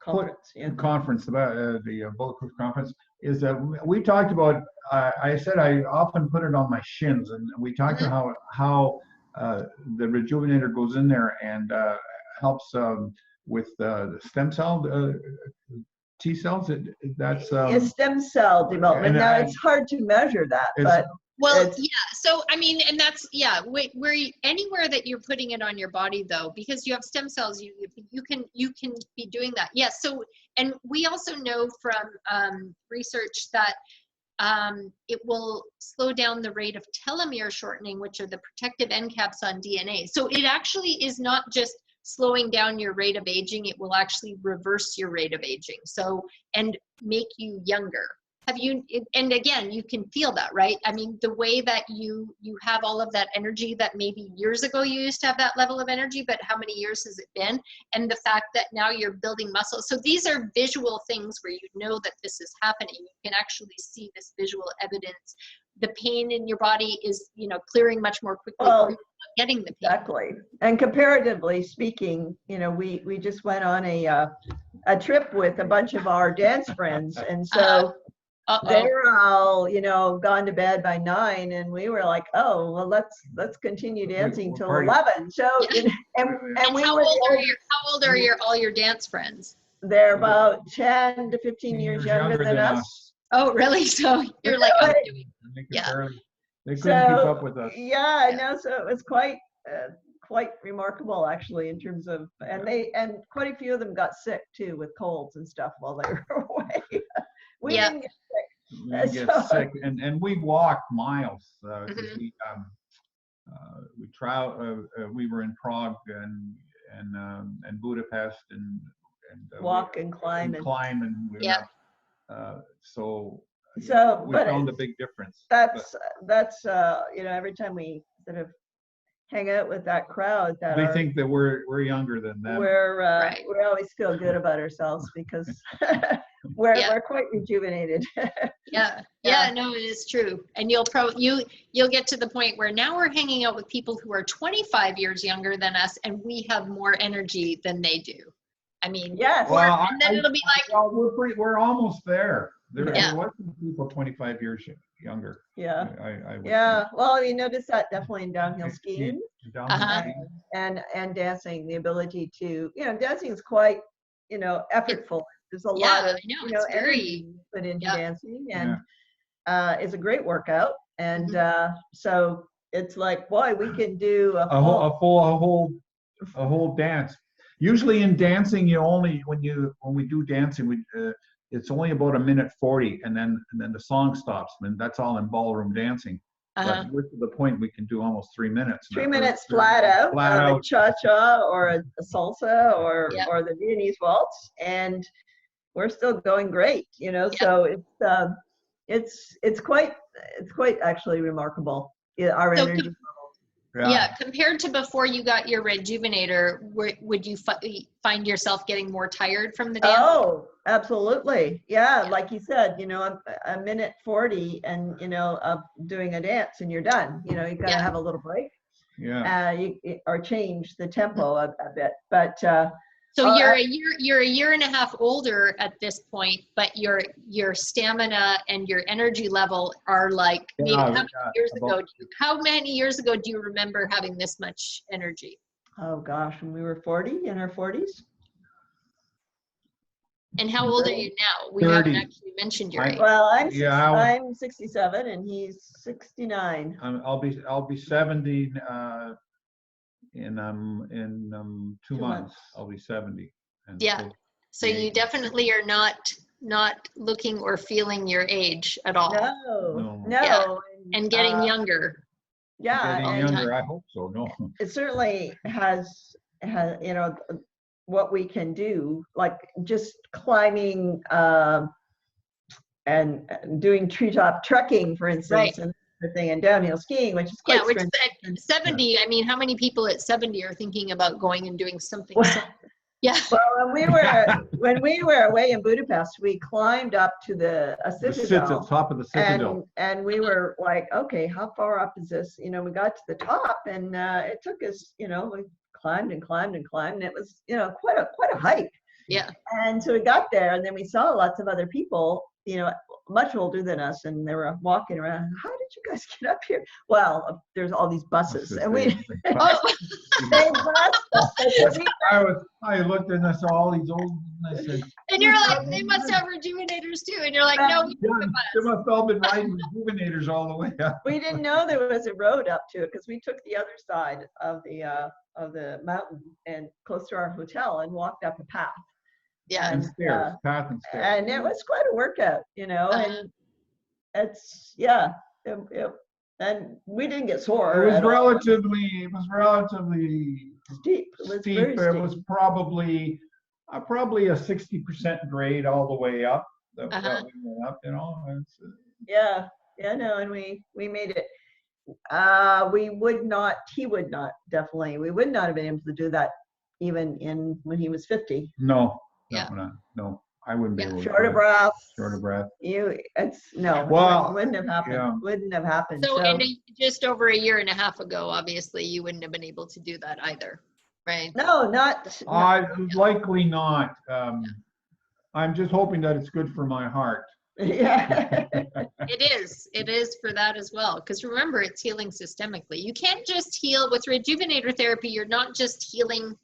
conference about the Bulletproof conference, is that we talked about, I said I often put it on my shins, and we talked about how the Rejuvenator goes in there and helps with the stem cell T cells. That's stem cell development. Now it's hard to measure that, but so I mean, and that's where anywhere that you're putting it on your body, though, because you have stem cells, you can be doing that. So, and we also know from research that it will slow down the rate of telomere shortening, which are the protective end caps on DNA. So it actually is not just slowing down your rate of aging, it will actually reverse your rate of aging. So, and make you younger. And again, you can feel that, right? I mean, the way that you have all of that energy that maybe years ago you used to have that level of energy, but how many years has it been? And the fact that now you're building muscle. So these are visual things where you know that this is happening. You can actually see this visual evidence. The pain in your body is, you know, clearing much more quickly. Or you're not getting the pain. Exactly. And comparatively speaking, you know, we just went on a trip with a bunch of our dance friends, and so they were all, you know, gone to bed by 9, and we were like, oh, well, let's continue dancing till 11. So, and we how were. How old are all your dance friends? They're about 10 to 15 years younger than us. Oh, really? So you're like, I'm doing. They couldn't keep up with us. So it was quite remarkable, actually, in terms of, and quite a few of them got sick too with colds and stuff while they were away. We didn't get sick. We get sick, and we walked miles. We we were in Prague and Budapest and walk and climb so we but found a big difference. That's you know, every time we sort of hang out with that crowd that They think that we're younger than them. We always feel good about ourselves because we're quite rejuvenated. Yeah, no, it is true. And you'll get to the point where now we're hanging out with people who are 25 years younger than us, and we have more energy than they do. I mean, yes. Well, and then it'll be like, well, we're almost there. There wasn't people 25 years younger. Yeah. I would Yeah. think. Well, you notice that definitely in downhill skiing. Downhill And dancing, the ability to, dancing is quite, effortful. There's a lot of, it's energy put into dancing, and it's a great workout. And so it's like, boy, we can do a whole dance. Usually in dancing, when we do dancing, it's only about 1:40, and then the song stops, and that's all in ballroom dancing. But we're to the point we can do almost 3 minutes. 3 minutes flat out, a cha-cha or a salsa or the Viennese waltz, and we're still going great, So it's quite actually remarkable. Our energy levels. Yeah, compared to before you got your REDjuvenator, would you find yourself getting more tired from the dance? Oh, absolutely. Yeah, like you said, a 1:40 and, doing a dance and you're done. You got to have a little break. Yeah. Or change the tempo a bit. But so you're a year and a half older at this point, but your stamina and your energy level are like maybe how many years ago do you remember having this much energy? Oh gosh, when we were 40, in our 40s. And how old are you now? We 30. haven't actually mentioned your age. Well, I'm 67 and he's 69. I'll be 70 in 2 months. I'll be 70. And so you definitely are not looking or feeling your age at all. No. And getting younger. Yeah, getting younger. I hope so. No, it certainly has what we can do, like just climbing and doing treetop trekking, for instance, and thing, and downhill skiing, which is quite which at 70. I mean, how many people at 70 are thinking about going and doing something? Well, when we were away in Budapest, we climbed up to the citadel, the top of the citadel, and we were like, okay, how far up is this? We got to the top, and it took us, we climbed and climbed and climbed, and it was, quite a hike. Yeah. And so we got there, and then we saw lots of other people, much older than us, and they were walking around. How did you guys get up here? Well, there's all these buses, and we they bused us. I looked and I saw all these old, and I said, and you're like, they must have REDjuvenators too, and you're like, no, they must all been riding REDjuvenators all the way up. We didn't know there was a road up to it because we took the other side of the mountain and close to our hotel and walked up a path. Yeah, and stairs, path and stairs. And it was quite a workout, and it's and we didn't get sore. It was relatively steep. It was probably a 60% grade all the way up. That we went up, and we made it. We would not have been able to do that even when he was 50. No, I wouldn't be able to. Short of breath. Well, wouldn't have happened. Yeah. Wouldn't have happened. So, and just over a year and a half ago, obviously, you wouldn't have been able to do that either, right? No, likely not. I'm just hoping that it's good for my heart. Yeah. It is for that as well. Because remember, it's healing systemically. You can't just heal with REDjuvenator therapy. You're not just healing,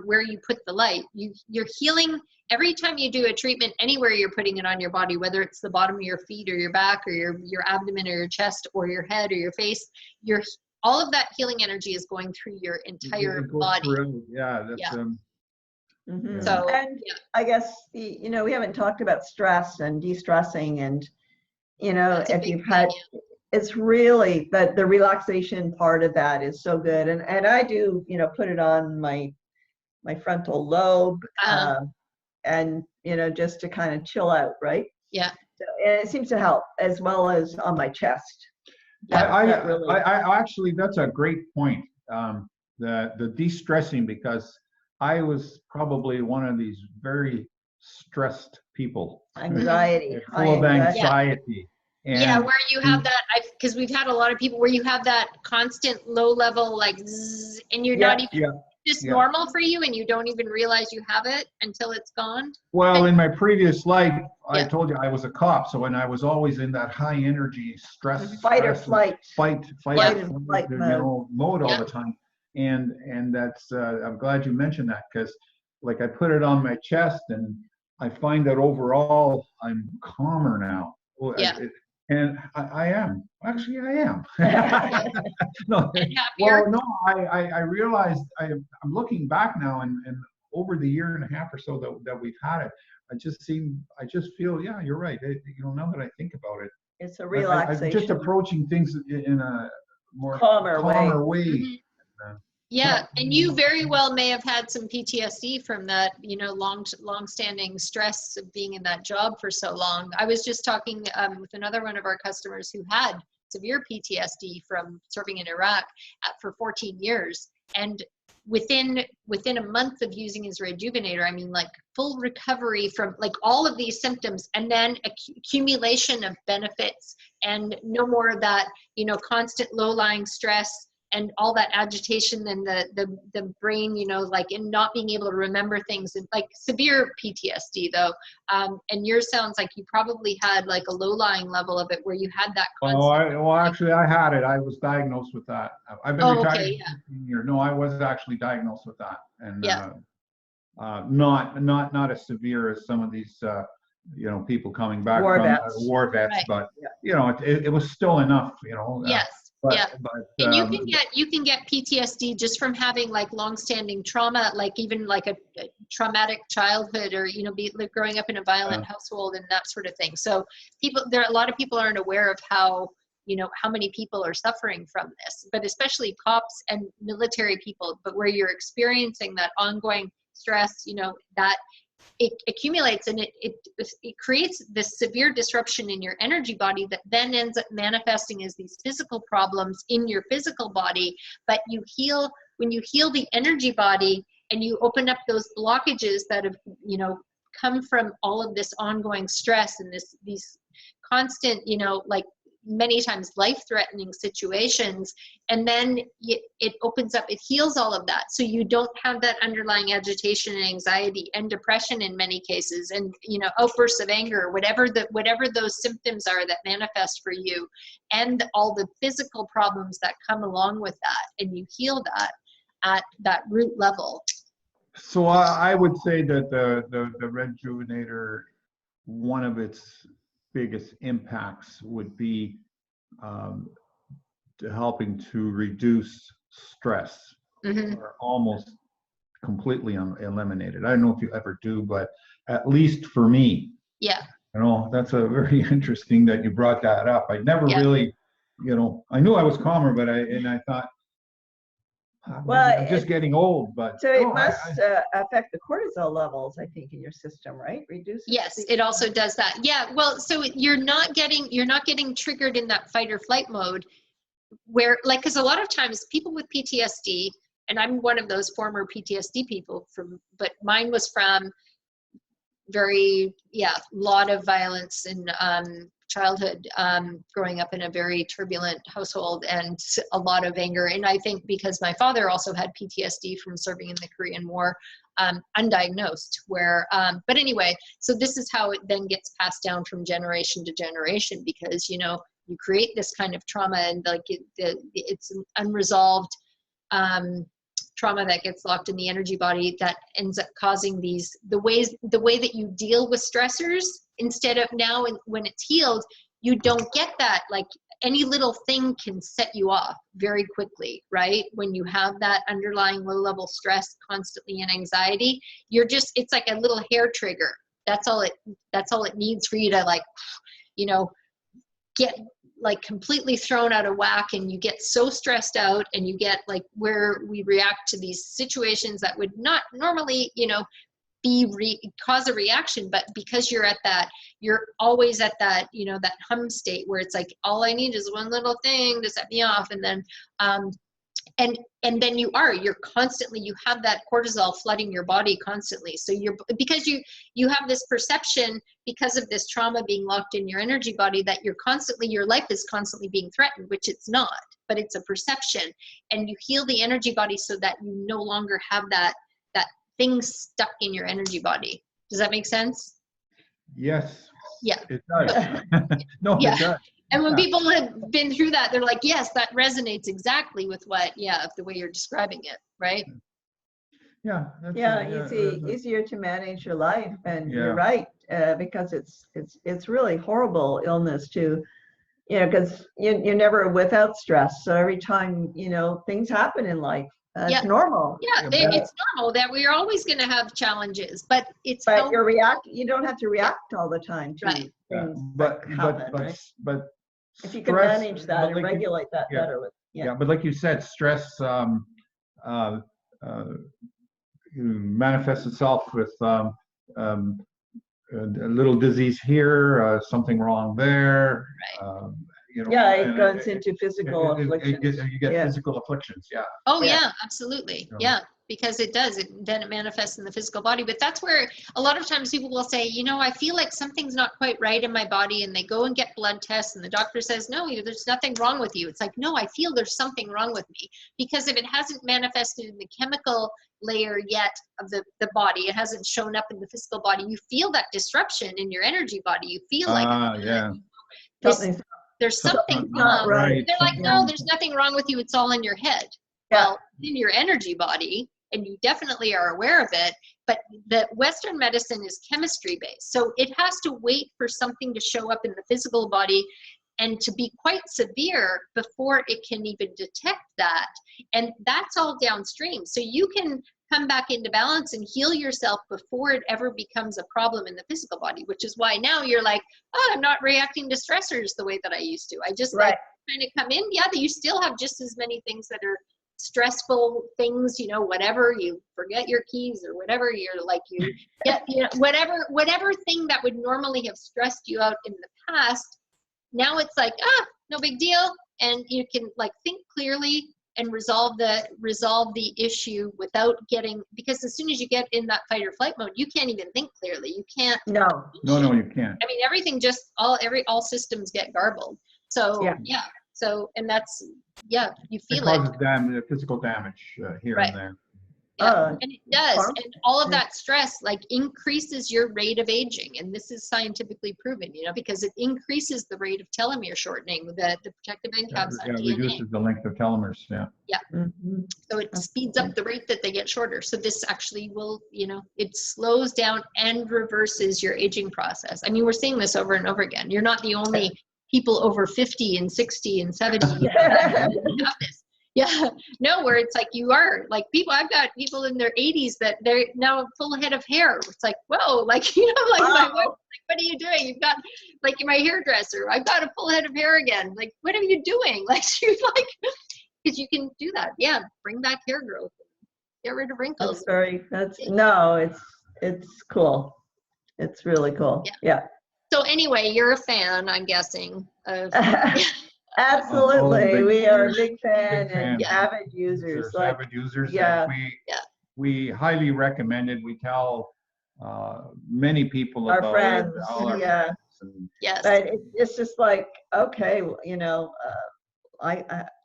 where you put the light. You're healing every time you do a treatment, anywhere you're putting it on your body, whether it's the bottom of your feet or your back or your abdomen or your chest or your head or your face. All of that healing energy is going through your entire body. So, I guess we haven't talked about stress and de-stressing, and if you've had, it's really the relaxation part of that is so good, and I do put it on my frontal lobe, and just to kind of chill out, right? Yeah. So, and it seems to help, as well as on my chest. I actually, that's a great point. the de-stressing, because I was probably one of these very stressed people. Anxiety. Full of anxiety. Yeah, where you have that, because we've had a lot of people where you have that constant low level, like, zzz, and you're not even, just normal for you, and you don't even realize you have it until it's gone. Well, in my previous life, I told you I was a cop, so when I was always in that high energy stress, fight or flight, mode all the time, and that's I'm glad you mentioned that, because like I put it on my chest, and I find that overall I'm calmer now. And I am. Actually, I am. No, well, no, I realized I'm looking back now, and over the year and a half or so that we've had it, I just feel, yeah, you're right. Now that I think about it, it's a relaxation. I'm just approaching things in a more calmer way. Mm-hmm. Yeah, and you very well may have had some PTSD from that, long-standing stress of being in that job for so long. I was just talking with another one of our customers who had severe PTSD from serving in Iraq for 14 years. And within a month of using his REDjuvenator, I mean, like full recovery from like all of these symptoms, and then accumulation of benefits, and no more of that, constant low-lying stress, and all that agitation, and the brain, like in not being able to remember things, and like severe PTSD though. And yours sounds like you probably had like a low-lying level of it where you had that constant. Actually I had it. I was diagnosed with that. I've been retired 15 years. No, I was actually diagnosed with that. And not as severe as some of these people coming back from war vets, but it was still enough, Yes. And you can get PTSD just from having like long-standing trauma, like even like a traumatic childhood, or growing up in a violent household and that sort of thing. So a lot of people aren't aware of how many people are suffering from this, but especially cops and military people. But where you're experiencing that ongoing stress, that it accumulates, and it creates this severe disruption in your energy body that then ends up manifesting as these physical problems in your physical body. But when you heal the energy body, and you open up those blockages that have come from all of this ongoing stress and these constant like many times life-threatening situations, and then it opens up, it heals all of that, so you don't have that underlying agitation and anxiety and depression in many cases, and outbursts of anger, whatever those symptoms are that manifest for you, and all the physical problems that come along with that, and you heal that at that root level. So I would say that the REDjuvenator, one of its biggest impacts would be to helping to reduce stress, or almost completely eliminated. I don't know if you ever do, but at least for me, that's a very interesting that you brought that up. I never really, I knew I was calmer, but I thought, I'm just getting old. But so it must affect the cortisol levels, I think, in your system, right? Reduce. Yes, it also does that. Yeah, well, so you're not getting triggered in that fight or flight mode, where because a lot of times people with PTSD, and I'm one of those former PTSD people but mine was from lot of violence in childhood, growing up in a very turbulent household, and a lot of anger. And I think because my father also had PTSD from serving in the Korean War, undiagnosed, but anyway, so this is how it then gets passed down from generation to generation, because you create this kind of trauma, and like it's an unresolved trauma that gets locked in the energy body that ends up causing the way that you deal with stressors, instead of now when it's healed, you don't get that. Like any little thing can set you off very quickly, right? When you have that underlying low level stress constantly and anxiety, it's like a little hair trigger. That's all it needs for you to get like completely thrown out of whack, and you get so stressed out, and you get like where we react to these situations that would not normally, cause a reaction, but because you're always at that, that hum state where it's like, all I need is one little thing to set me off. And then, and then you're constantly, you have that cortisol flooding your body constantly. So because you have this perception because of this trauma being locked in your energy body that your life is constantly being threatened, which it's not, but it's a perception. And you heal the energy body so that you no longer have that thing stuck in your energy body. Does that make sense? Yes. Yeah. It does. No, Yeah. it does. And when people have been through that, they're like, yes, that resonates exactly with the way you're describing it, right? Yeah. Easier to manage your life, and Yeah. you're right, because it's really horrible illness too, because you're never without stress. So every time things happen in life, it's normal. Yeah, it's normal that we're always going to have challenges, but you don't have to react all the time to things but if you can manage that and regulate that better. But like you said, stress manifests itself with a little disease here, something wrong there. It goes into physical afflictions. You get physical afflictions. Yeah. Oh yeah, absolutely. Yeah, because it does. Then it manifests in the physical body. But that's where a lot of times people will say, I feel like something's not quite right in my body, and they go and get blood tests, and the doctor says, no, there's nothing wrong with you. It's like, no, I feel there's something wrong with me, because if it hasn't manifested in the chemical layer yet of the body, it hasn't shown up in the physical body, you feel that disruption in your energy body. You feel like there's something wrong. Right. They're like, no, there's nothing wrong with you. It's all in your head. Well, in your energy body, and you definitely are aware of it, but the Western medicine is chemistry based. So it has to wait for something to show up in the physical body and to be quite severe before it can even detect that. And that's all downstream. So you can come back into balance and heal yourself before it ever becomes a problem in the physical body, which is why now you're like, oh, I'm not reacting to stressors the way that I used to. I just kind of come in. Yeah, you still have just as many things that are stressful things, whatever, you forget your keys or whatever, you're like, you get, whatever thing that would normally have stressed you out in the past, now it's like, no big deal. And you can think clearly and resolve the issue without because as soon as you get in that fight or flight mode, you can't even think clearly. You can't. No, you can't. I mean, everything just all systems get garbled. So so, and that's, you feel it. Causes physical damage here and there. Yeah, and it does. And all of that stress increases your rate of aging. And this is scientifically proven, because it increases the rate of telomere shortening, the protective end caps on DNA. Reduces the length of telomeres, Yeah. Mm-hmm. So it speeds up the rate that they get shorter. So this actually will, it slows down and reverses your aging process. I mean, we're seeing this over and over again. You're not the only people over 50 and 60 and 70 have this. Yeah, no, where it's like you are I've got people in their 80s that they're now full head of hair. It's like, whoa, my wife, what are you doing? You've got my hairdresser. I've got a full head of hair again. What are you doing? She's because you can do that. Yeah, bring back hair growth, get rid of wrinkles. It's cool. It's really cool. Yeah. So anyway, you're a fan, I'm guessing, of. Absolutely, we are a big fan and avid users. Avid users. And we highly recommend it. We tell many people our about friends. it. All our friends. And but it's just okay,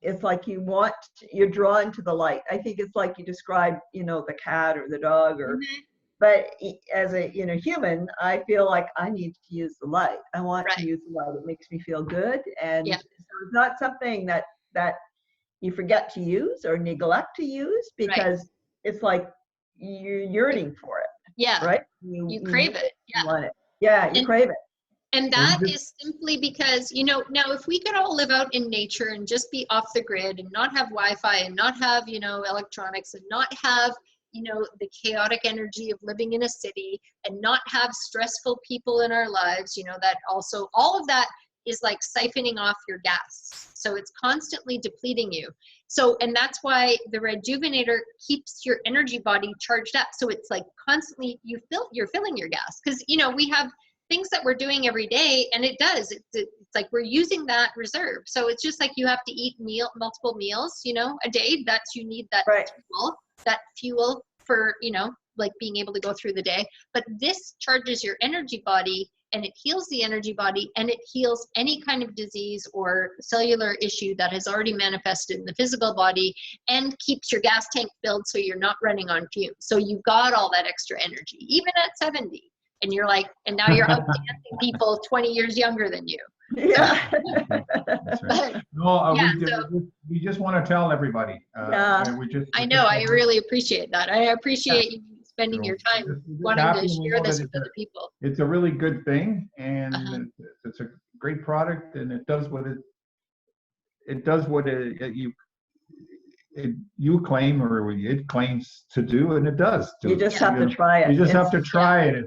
it's like you're drawn to the light. I think it's like you described, the cat or the dog or. Mm-hmm. But as a human, I feel like I need to use the light. I want to use the light. It makes me feel good, and so it's not something that you forget to use or neglect to use, because it's like you're yearning for it. Yeah. Right. You crave it. You want it. Yeah. You crave it. And that is simply because, now if we could all live out in nature and just be off the grid and not have Wi-Fi and not have, electronics and not have, the chaotic energy of living in a city and not have stressful people in our lives, that also, all of that is siphoning off your gas. So it's constantly depleting you. So, and that's why the REDjuvenator keeps your energy body charged up. So it's constantly, you're filling your gas. Because, we have things that we're doing every day, and it's like we're using that reserve. So it's just like you have to eat multiple meals, you know, a day. You need that fuel for, you know, like being able to go through the day. But this charges your energy body, and it heals the energy body, and it heals any kind of disease or cellular issue that has already manifested in the physical body, and keeps your gas tank filled so you're not running on fumes. So you've got all that extra energy, even at 70. And you're like, and now you're out dancing people 20 years younger than you. Yeah. That's right. No, we just want to tell everybody. I know. I really appreciate that. I appreciate you spending your time wanting to share this with other people. It's a really good thing, and it's a great product, and it does what you claim, or it claims to do, and it does. You just have to try it. You just have to try it.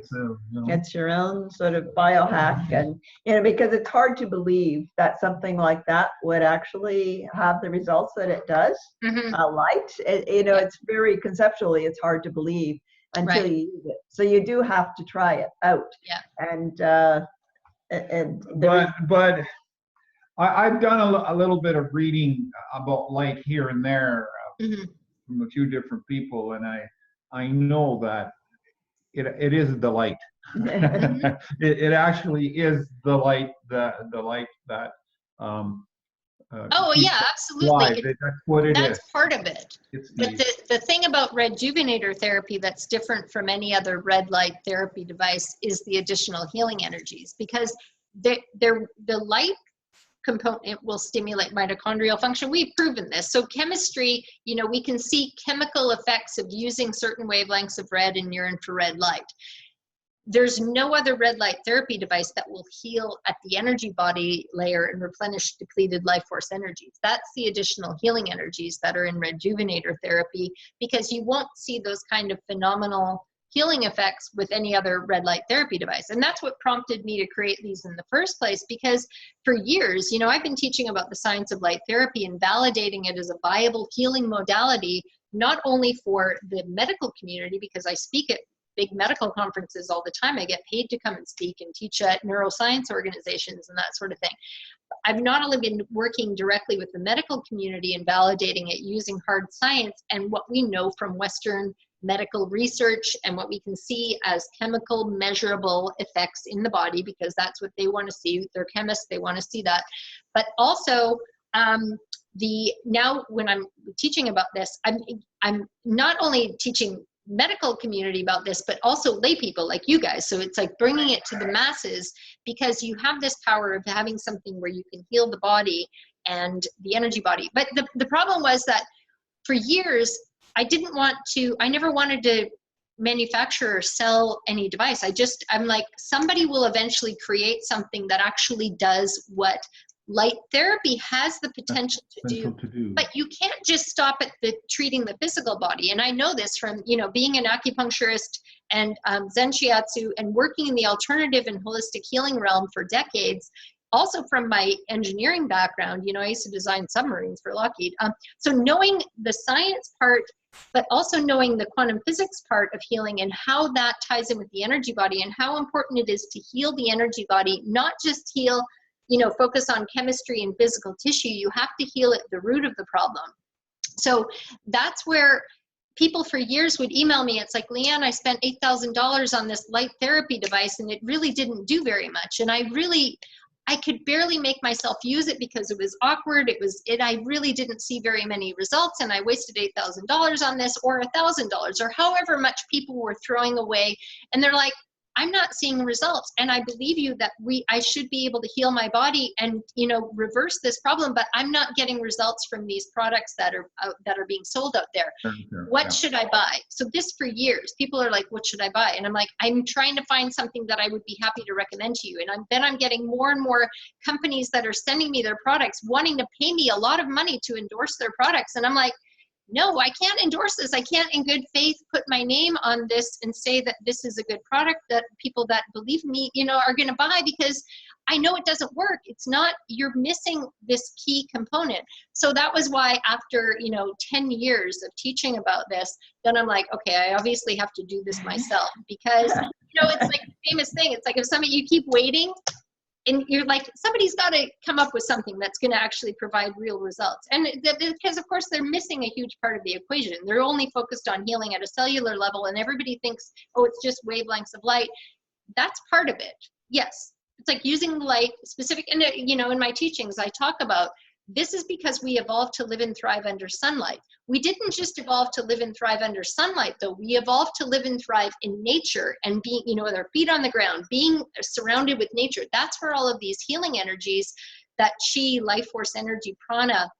It's your own sort of biohack, and you know, because it's hard to believe that something like that would actually have the results that it does. Light, you know, it's very conceptually, it's hard to believe until you use it. So you do have to try it out. Yeah. But I've done a little bit of reading about light here and there from a few different people, and I know that it is the light. It actually is the light, the light that. Yeah, absolutely. That's what it is. That's part of it. But the thing about REDjuvenator therapy that's different from any other red light therapy device is the additional healing energies, because the light component will stimulate mitochondrial function. We've proven this. So chemistry, you know, we can see chemical effects of using certain wavelengths of red and near infrared light. There's no other red light therapy device that will heal at the energy body layer and replenish depleted life force energies. That's the additional healing energies that are in REDjuvenator therapy, because you won't see those kind of phenomenal healing effects with any other red light therapy device. And that's what prompted me to create these in the first place, because for years, you know, I've been teaching about the science of light therapy and validating it as a viable healing modality, not only for the medical community, because I speak at big medical conferences all the time. I get paid to come and speak and teach at neuroscience organizations and that sort of thing. I've not only been working directly with the medical community and validating it using hard science and what we know from Western medical research and what we can see as chemical measurable effects in the body, because that's what they want to see. They're chemists, they want to see that. But also, now when I'm teaching about this, I'm not only teaching medical community about this, but also lay people like you guys. So it's like bringing it to the masses, because you have this power of having something where you can heal the body and the energy body. But the problem was that for years, I never wanted to manufacture or sell any device. I'm like, somebody will eventually create something that actually does what light therapy has the potential to do, but you can't just stop at treating the physical body. And I know this from, you know, being an acupuncturist and Zen Shiatsu and working in the alternative and holistic healing realm for decades. Also from my engineering background, you know, I used to design submarines for Lockheed. So knowing the science part, but also knowing the quantum physics part of healing and how that ties in with the energy body and how important it is to heal the energy body, not just heal, you know, focus on chemistry and physical tissue. You have to heal at the root of the problem. So that's where people for years would email me. It's like, Leanne, I spent $8,000 on this light therapy device and it really didn't do very much. And I could barely make myself use it because it was awkward. I really didn't see very many results, and I wasted $8,000 on this, or $1,000, or however much people were throwing away. And they're like, I'm not seeing results. And I believe you that I should be able to heal my body and, you know, reverse this problem, but I'm not getting results from these products that are being sold out there. Sure, what should I buy? So this for years, people are like, what should I buy? And I'm like, I'm trying to find something that I would be happy to recommend to you. And then I'm getting more and more companies that are sending me their products, wanting to pay me a lot of money to endorse their products. And I'm like, no, I can't endorse this. I can't in good faith put my name on this and say that this is a good product that people that believe me, you know, are going to buy, because I know it doesn't work. It's not, you're missing this key component. So that was why after, 10 years of teaching about this, then I'm like, okay, I obviously have to do this myself, because, it's like the famous thing. It's like if you keep waiting, and you're like, somebody's got to come up with something that's going to actually provide real results. And because of course they're missing a huge part of the equation. They're only focused on healing at a cellular level, and everybody thinks, oh, it's just wavelengths of light. That's part of it. Yes. It's like using the light specific, and in my teachings, I talk about, this is because we evolved to live and thrive under sunlight. We didn't just evolve to live and thrive under sunlight, though. We evolved to live and thrive in nature, and being, with our feet on the ground, being surrounded with nature. That's where all of these healing energies, that chi, life force energy, prana,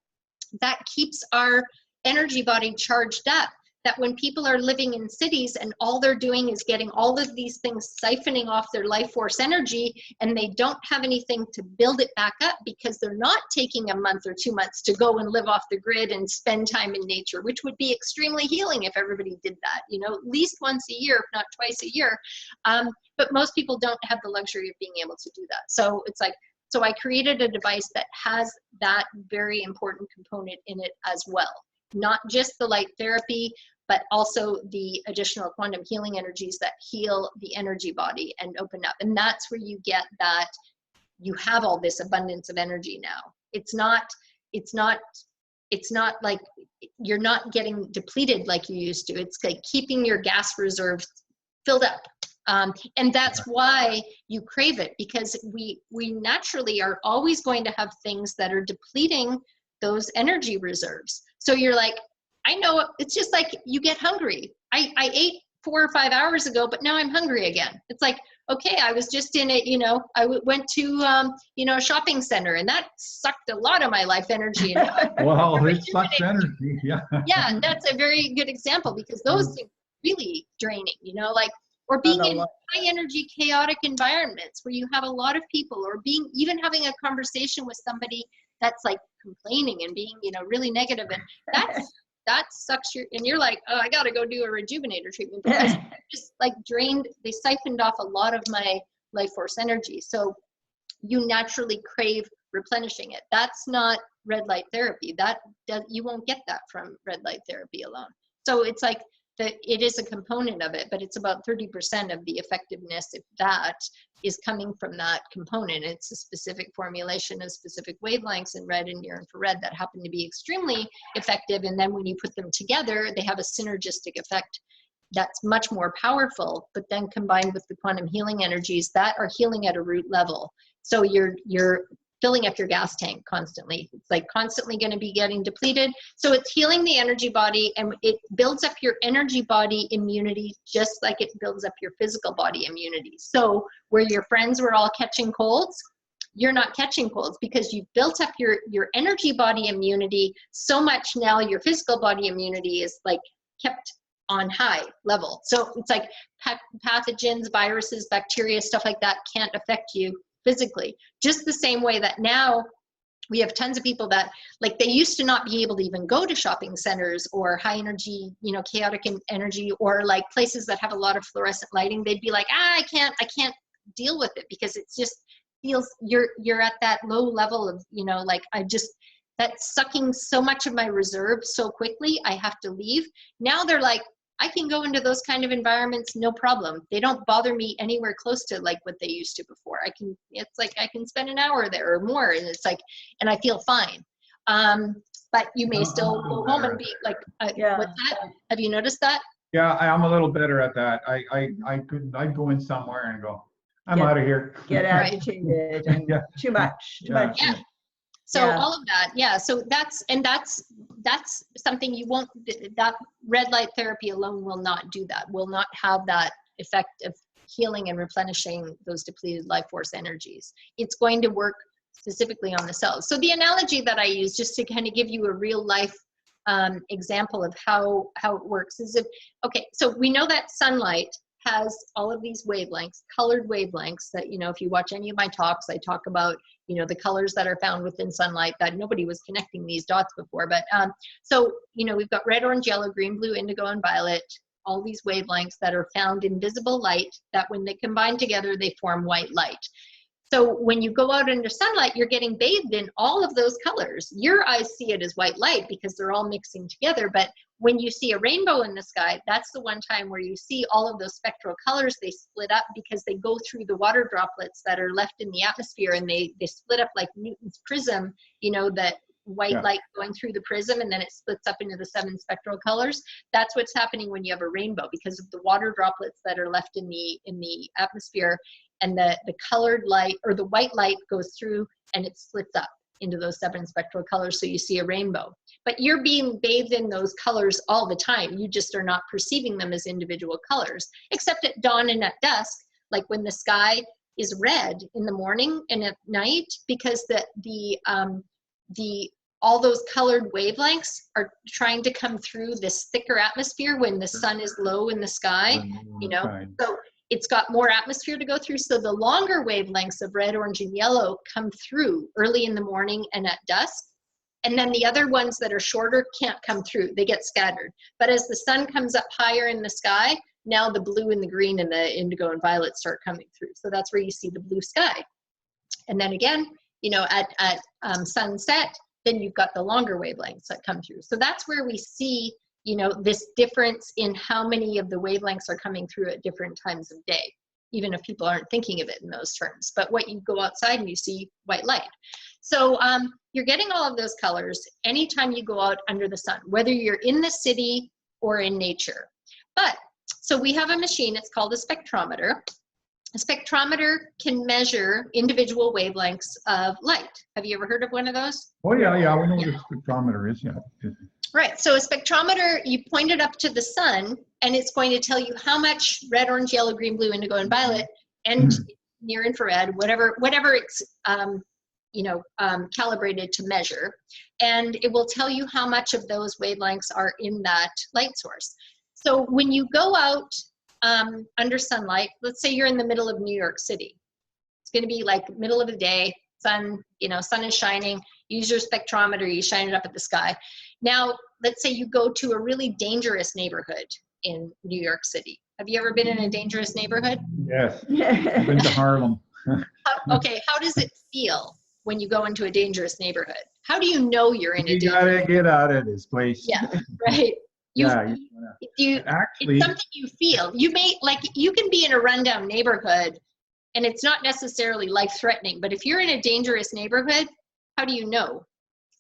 that keeps our energy body charged up. That when people are living in cities and all they're doing is getting all of these things siphoning off their life force energy, and they don't have anything to build it back up, because they're not taking a month or 2 months to go and live off the grid and spend time in nature, which would be extremely healing if everybody did that, at least once a year, if not twice a year. But most people don't have the luxury of being able to do that. So it's like, so I created a device that has that very important component in it as well. Not just the light therapy, but also the additional quantum healing energies that heal the energy body and open up. And that's where you get that you have all this abundance of energy now. It's not like you're not getting depleted like you used to. It's like keeping your gas reserves filled up. And that's why you crave it, because we naturally are always going to have things that are depleting those energy reserves. So you're like, I know, it's just like you get hungry. I ate 4 or 5 hours ago, but now I'm hungry again. It's like, okay, I was just in it, I went to, a shopping center, and that sucked a lot of my life energy. Well, it sucks energy, yeah. Yeah, that's a very good example, because those things are really draining, or being in high energy, chaotic environments where you have a lot of people, or even having a conversation with somebody that's like complaining and being, really negative, and that sucks and you're like, oh, I got to go do a REDjuvenator treatment, because just like drained, they siphoned off a lot of my life force energy. So you naturally crave replenishing it. That's not red light therapy. You won't get that from red light therapy alone. So it's like it is a component of it, but it's about 30% of the effectiveness, if that, is coming from that component. It's a specific formulation of specific wavelengths in red and near infrared that happen to be extremely effective. And then when you put them together, they have a synergistic effect that's much more powerful, but then combined with the quantum healing energies that are healing at a root level. So you're filling up your gas tank constantly. It's like constantly going to be getting depleted. So it's healing the energy body, and it builds up your energy body immunity just like it builds up your physical body immunity. So where your friends were all catching colds, you're not catching colds, because you've built up your energy body immunity so much. Now your physical body immunity is like kept on high level. So it's like pathogens, viruses, bacteria, stuff like that can't affect you physically. Just the same way that now we have tons of people that, like, they used to not be able to even go to shopping centers or high energy, chaotic energy, or like places that have a lot of fluorescent lighting. They'd be like, I can't deal with it, because it's just feels you're at that low level of, that's sucking so much of my reserve so quickly, I have to leave. Now they're like, I can go into those kind of environments, no problem. They don't bother me anywhere close to like what they used to before. It's like I can spend an hour there or more, and it's like, and I feel fine. But you may still go home and be like, what's that? Have you noticed that? Yeah, I'm a little better at that. I'd go in somewhere and go, I'm out of here. Get agitated and too much. Yeah. So all of that, yeah. So that's something you won't. That red light therapy alone will not do that. Will not have that effect of healing and replenishing those depleted life force energies. It's going to work specifically on the cells. So the analogy that I use, just to kind of give you a real life example of how it works, is so we know that sunlight has all of these wavelengths, colored wavelengths that, if you watch any of my talks, I talk about, the colors that are found within sunlight, that nobody was connecting these dots before. But so, we've got red, orange, yellow, green, blue, indigo, and violet, all these wavelengths that are found in visible light, that when they combine together, they form white light. So when you go out under sunlight, you're getting bathed in all of those colors. Your eyes see it as white light because they're all mixing together. But when you see a rainbow in the sky, that's the one time where you see all of those spectral colors. They split up because they go through the water droplets that are left in the atmosphere, and they split up like Newton's prism, you know, that white light going through the prism, and then it splits up into the 7 spectral colors. That's what's happening when you have a rainbow, because of the water droplets that are left in the atmosphere, and the colored light or the white light goes through and it splits up into those 7 spectral colors, so you see a rainbow. But you're being bathed in those colors all the time. You just are not perceiving them as individual colors, except at dawn and at dusk, like when the sky is red in the morning and at night, because all those colored wavelengths are trying to come through this thicker atmosphere when the sun is low in the sky, you know. So it's got more atmosphere to go through. So the longer wavelengths of red, orange, and yellow come through early in the morning and at dusk. And then the other ones that are shorter can't come through. They get scattered. But as the sun comes up higher in the sky, now the blue and the green and the indigo and violet start coming through. So that's where you see the blue sky. And then again, you know, at sunset, then you've got the longer wavelengths that come through. So that's where we see, you know, this difference in how many of the wavelengths are coming through at different times of day, even if people aren't thinking of it in those terms. But what you go outside and you see white light. So you're getting all of those colors anytime you go out under the sun, whether you're in the city or in nature. But so we have a machine, it's called a spectrometer. A spectrometer can measure individual wavelengths of light. Have you ever heard of one of those? Oh yeah, yeah, we know what a spectrometer is, yeah. Right, so a spectrometer, you point it up to the sun, and it's going to tell you how much red, orange, yellow, green, blue, indigo, and violet, and near infrared, whatever it's calibrated to measure, and it will tell you how much of those wavelengths are in that light source. So when you go out under sunlight, let's say you're in the middle of New York City. It's going to be like middle of the day, sun is shining. Use your spectrometer, you shine it up at the sky. Now, let's say you go to a really dangerous neighborhood in New York City. Have you ever been in a dangerous neighborhood? Yes, I've been to Harlem. Okay, how does it feel when you go into a dangerous neighborhood? How do you know you're in a dangerous neighborhood? You gotta get out of this place. Yeah, right. Actually, it's something you feel. You can be in a rundown neighborhood and it's not necessarily life-threatening, but if you're in a dangerous neighborhood, how do you know?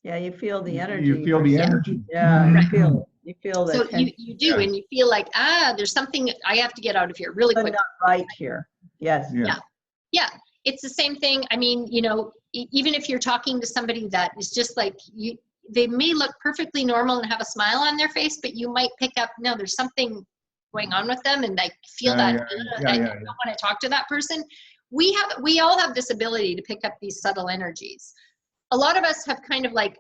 Yeah, you feel the energy. You feel the energy. Yeah, you feel that. So you do, and you feel like, there's something, I have to get out of here really quick. Not right here. Yes. Yeah. It's the same thing. I mean, you know, even if you're talking to somebody that is just like you, they may look perfectly normal and have a smile on their face, but you might pick up, no, there's something going on with them, and I feel I don't want to talk to that person. We all have this ability to pick up these subtle energies. A lot of us have kind of like,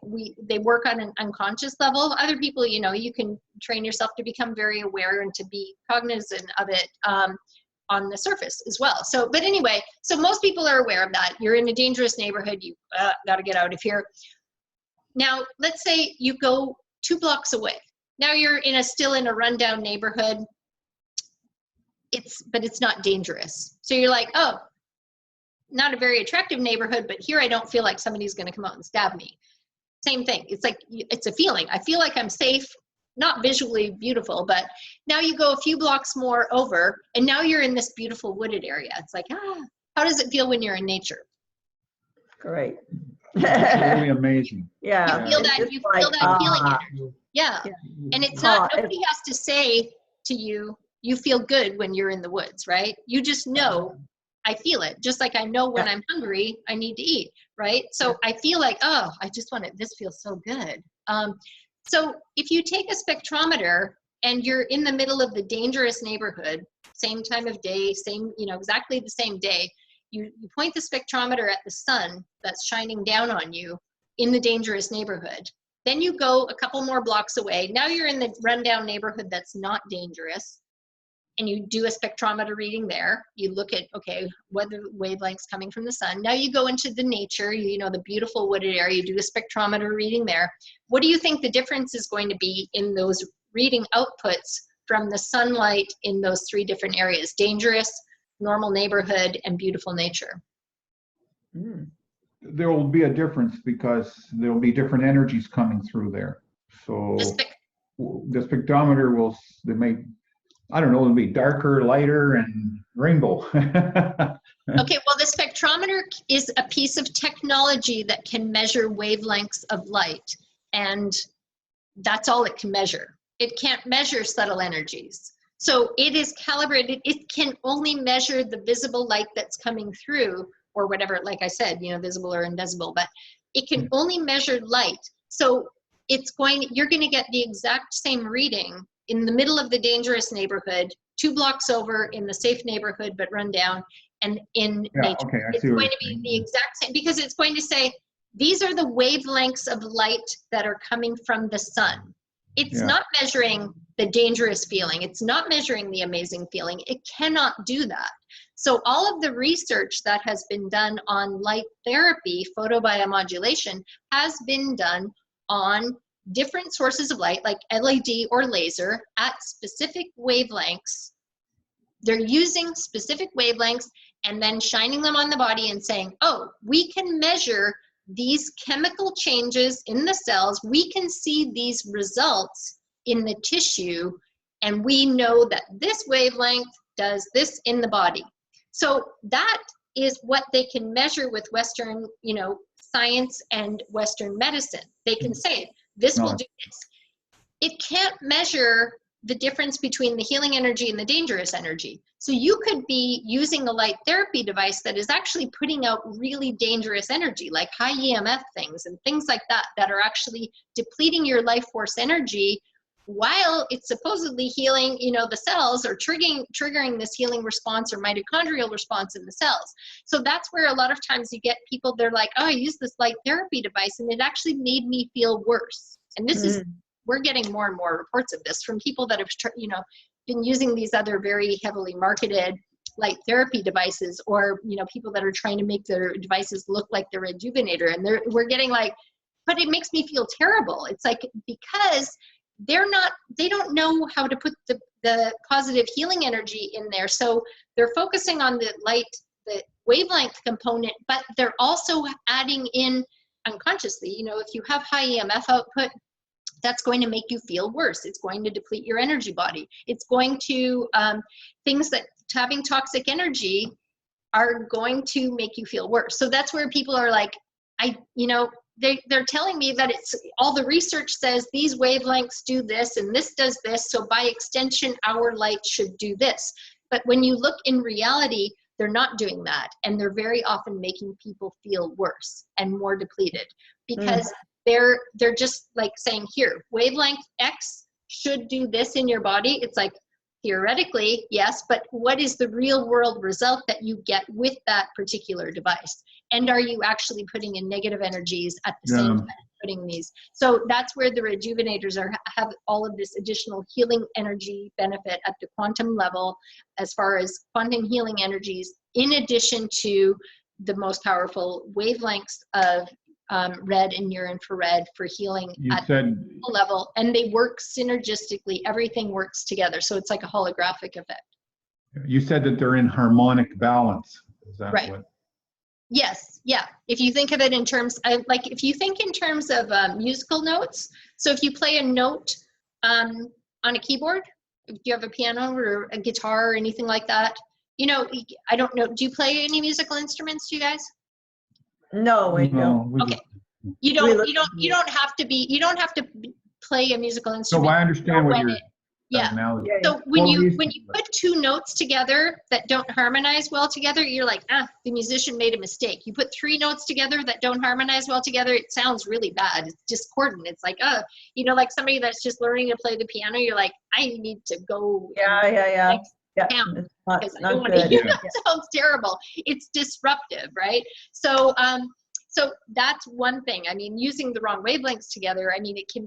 they work on an unconscious level. Other people, you know, you can train yourself to become very aware and to be cognizant of it on the surface as well. So, but anyway, so most people are aware of that. You're in a dangerous neighborhood, you got to get out of here. Now, let's say you go 2 blocks away. Now you're still in a rundown neighborhood. But it's not dangerous. So you're like, oh, not a very attractive neighborhood, but here I don't feel like somebody's going to come out and stab me. Same thing. It's like, it's a feeling. I feel like I'm safe, not visually beautiful, but now you go a few blocks more over and now you're in this beautiful wooded area. It's like, how does it feel when you're in nature? Great. It's really amazing. Yeah. You feel that feeling energy. Yeah. And it's not, nobody has to say to you, you feel good when you're in the woods, right? You just know, I feel it. Just like I know when I'm hungry, I need to eat, right? So I feel like, oh, I just want it. This feels so good. So if you take a spectrometer and you're in the middle of the dangerous neighborhood, same time of day, same, exactly the same day, you point the spectrometer at the sun that's shining down on you in the dangerous neighborhood. Then you go a couple more blocks away. Now you're in the rundown neighborhood that's not dangerous. And you do a spectrometer reading there. You look at, okay, what are the wavelengths coming from the sun? Now you go into the nature, the beautiful wooded area, you do a spectrometer reading there. What do you think the difference is going to be in those reading outputs from the sunlight in those 3 different areas? Dangerous, normal neighborhood, and beautiful nature. Mm. There will be a difference because there will be different energies coming through there. So the spectrometer will, I don't know, it'll be darker, lighter, and rainbow. Okay, well, the spectrometer is a piece of technology that can measure wavelengths of light, and that's all it can measure. It can't measure subtle energies. So it is calibrated. It can only measure the visible light that's coming through, or whatever, like I said, you know, visible or invisible, but it can only measure light. So you're going to get the exact same reading in the middle of the dangerous neighborhood, 2 blocks over in the safe neighborhood, but run down, and in nature. Okay, it's going to be the exact same, because it's going to say, these are the wavelengths of light that are coming from the sun. It's not measuring the dangerous feeling. It's not measuring the amazing feeling. It cannot do that. So all of the research that has been done on light therapy, photobiomodulation, has been done on different sources of light, like LED or laser, at specific wavelengths. They're using specific wavelengths and then shining them on the body and saying, oh, we can measure these chemical changes in the cells. We can see these results in the tissue, and we know that this wavelength does this in the body. So that is what they can measure with Western, you know, science and Western medicine. They can say, this will do this. It can't measure the difference between the healing energy and the dangerous energy. So you could be using a light therapy device that is actually putting out really dangerous energy, like high EMF things and things like that, that are actually depleting your life force energy while it's supposedly healing, you know, the cells, or triggering this healing response or mitochondrial response in the cells. So that's where a lot of times you get people, they're like, oh, I use this light therapy device and it actually made me feel worse. And this is, we're getting more and more reports of this from people that have, you know, been using these other very heavily marketed light therapy devices, or, you know, people that are trying to make their devices look like the REDjuvenator. And we're getting like, but it makes me feel terrible. It's like, because they don't know how to put the positive healing energy in there. So they're focusing on the wavelength component, but they're also adding in unconsciously, you know, if you have high EMF output, that's going to make you feel worse. It's going to deplete your energy body. It's going to, things that having toxic energy are going to make you feel worse. So that's where people are like, you know, they're telling me that it's all the research says these wavelengths do this and this does this, so by extension our light should do this. But when you look in reality, they're not doing that, and they're very often making people feel worse and more depleted, because they're just like saying, here, wavelength X should do this in your body. It's like, theoretically, yes, but what is the real world result that you get with that particular device? And are you actually putting in negative energies at the same time putting these? So that's where the REDjuvenators have all of this additional healing energy benefit at the quantum level, as far as quantum healing energies, in addition to the most powerful wavelengths of red and near infrared for healing at the level, and they work synergistically. Everything works together, so it's like a holographic effect. You said that they're in harmonic balance. Is that right? Yes, yeah. If you think of it in terms of, like, if you think in terms of musical notes, so if you play a note on a keyboard, if you have a piano or a guitar or anything like that, you know, I don't know, do you play any musical instruments, do you guys? No, we don't. Okay. You don't have to play a musical instrument. So I understand what you're analogy. So when you put two notes together that don't harmonize well together, you're like, the musician made a mistake. You put three notes together that don't harmonize well together, it sounds really bad. It's discordant. It's like, you know, like somebody that's just learning to play the piano, you're like, I need to go. Yeah. Down, because I don't want to hear that. Sounds terrible. It's disruptive, right? So so that's one thing. I mean, using the wrong wavelengths together, I mean, it can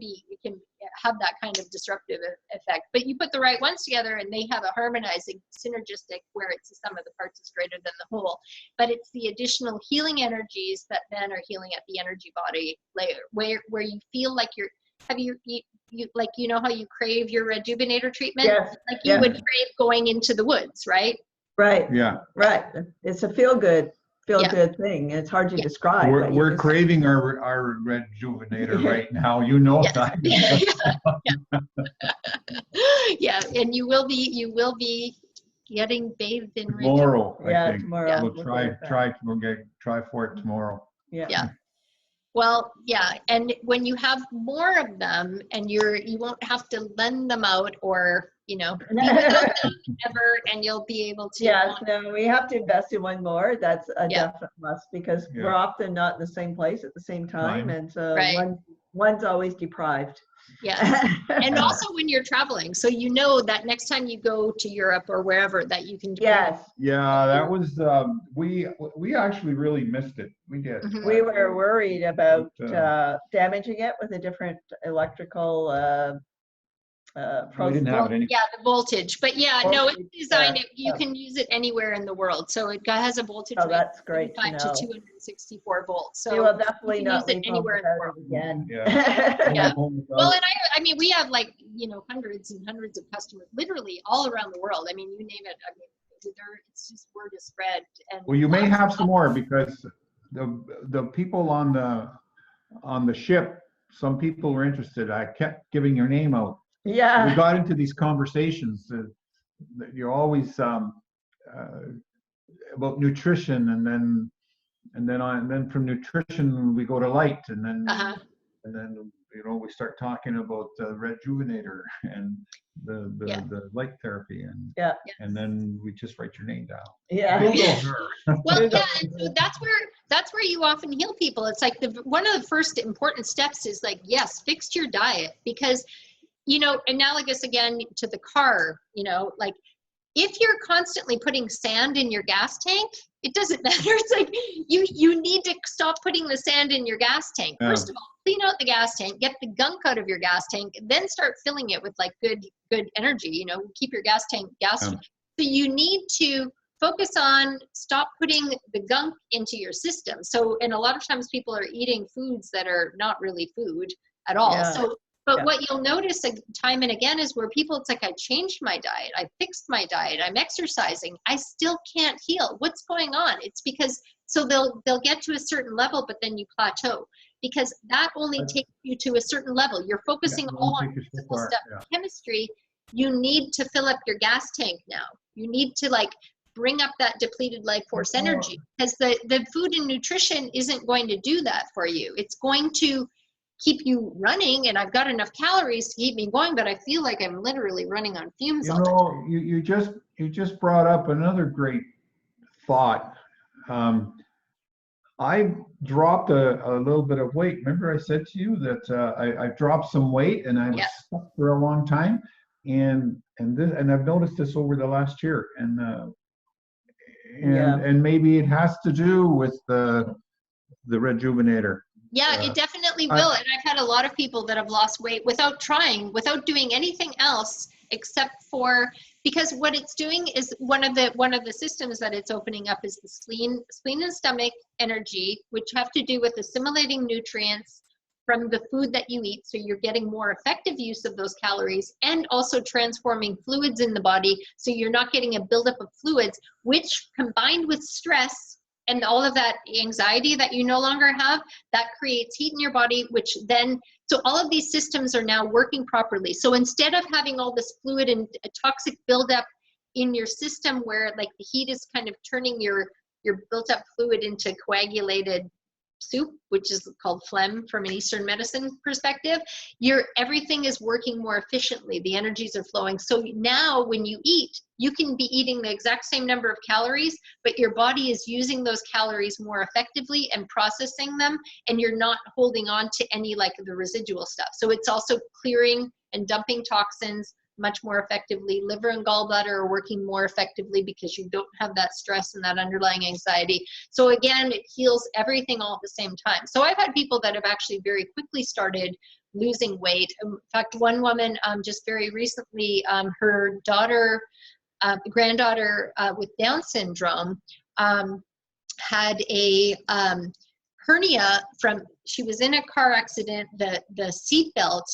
have that kind of disruptive effect. But you put the right ones together and they have a harmonizing, synergistic, where it's the sum of the parts is greater than the whole. But it's the additional healing energies that then are healing at the energy body layer, where you feel like you like, you know how you crave your REDjuvenator treatment? Yes. Like you would crave going into the woods, right? Right. Yeah. Right. It's a feel good feel-good thing. It's hard to describe. We're craving our REDjuvenator right now. You know that. Yeah. Yeah, and you will be getting bathed in Tomorrow, I think. Tomorrow. We'll try for it tomorrow. Yeah. Well, yeah, and when you have more of them, and you won't have to lend them out or be without them ever, and you'll be able to. Yes, no, we have to invest in one more. That's a definite must, because we're often not in the same place at the same time, and so one's always deprived. Yeah, and also when you're traveling, so that next time you go to Europe or wherever, that you can. Yes. Yeah, that was we actually really missed it. We did. We were worried about damaging it with a different electrical we didn't have it any. Yeah, the voltage, but no, it's designed. You can use it anywhere in the world, so it has a voltage. Oh, that's great to know. To 264 volts. So we will definitely not use it anywhere in the world again. Yeah. Well, and I mean, we have hundreds and hundreds of customers, literally all around the world. I mean, you name it. I mean, it's just word is spread. And well, you may have some more, because the people on the ship, some people were interested. I kept giving your name out. Yeah. We got into these conversations that you're always about nutrition, and then from nutrition we go to light, and then we start talking about REDjuvenator and the light therapy, and then we just write your name down. Yeah. Well, yeah, and so that's where you often heal people. It's like one of the first important steps is fix your diet, because analogous again to the car, like if you're constantly putting sand in your gas tank, it doesn't matter. It's like you need to stop putting the sand in your gas tank. First of all, clean out the gas tank, get the gunk out of your gas tank, then start filling it with good energy, keep your gas tank gas. So you need to focus on stop putting the gunk into your system. So, and a lot of times people are eating foods that are not really food at all. So but what you'll notice time and again is where people, it's like, I changed my diet, I fixed my diet, I'm exercising, I still can't heal. What's going on? It's because, so they'll get to a certain level, but then you plateau, because that only takes you to a certain level. You're focusing all on physical stuff. Chemistry, you need to fill up your gas tank now. You need to bring up that depleted life force energy, because the food and nutrition isn't going to do that for you. It's going to keep you running, and I've got enough calories to keep me going, but I feel like I'm literally running on fumes all the time. You just brought up another great thought. I dropped a little bit of weight. Remember I said to you that I dropped some weight, and I was stuck for a long time, and I've noticed this over the last year, and maybe it has to do with the REDjuvenator. Yeah, it definitely will. And I've had a lot of people that have lost weight without trying, without doing anything else except for, because what it's doing is one of the systems that it's opening up is the spleen and stomach energy, which have to do with assimilating nutrients from the food that you eat. So you're getting more effective use of those calories, and also transforming fluids in the body. So you're not getting a buildup of fluids, which combined with stress and all of that anxiety that you no longer have, that creates heat in your body, which then, so all of these systems are now working properly. So instead of having all this fluid and toxic buildup in your system, where the heat is kind of turning your built up fluid into coagulated soup, which is called phlegm from an Eastern medicine perspective, everything is working more efficiently. The energies are flowing. So now when you eat, you can be eating the exact same number of calories, but your body is using those calories more effectively and processing them, and you're not holding on to any the residual stuff. So it's also clearing and dumping toxins much more effectively. Liver and gallbladder are working more effectively because you don't have that stress and that underlying anxiety. So again, it heals everything all at the same time. So I've had people that have actually very quickly started losing weight. In fact, one woman just very recently, her granddaughter with Down syndrome had a hernia she was in a car accident. The seat belt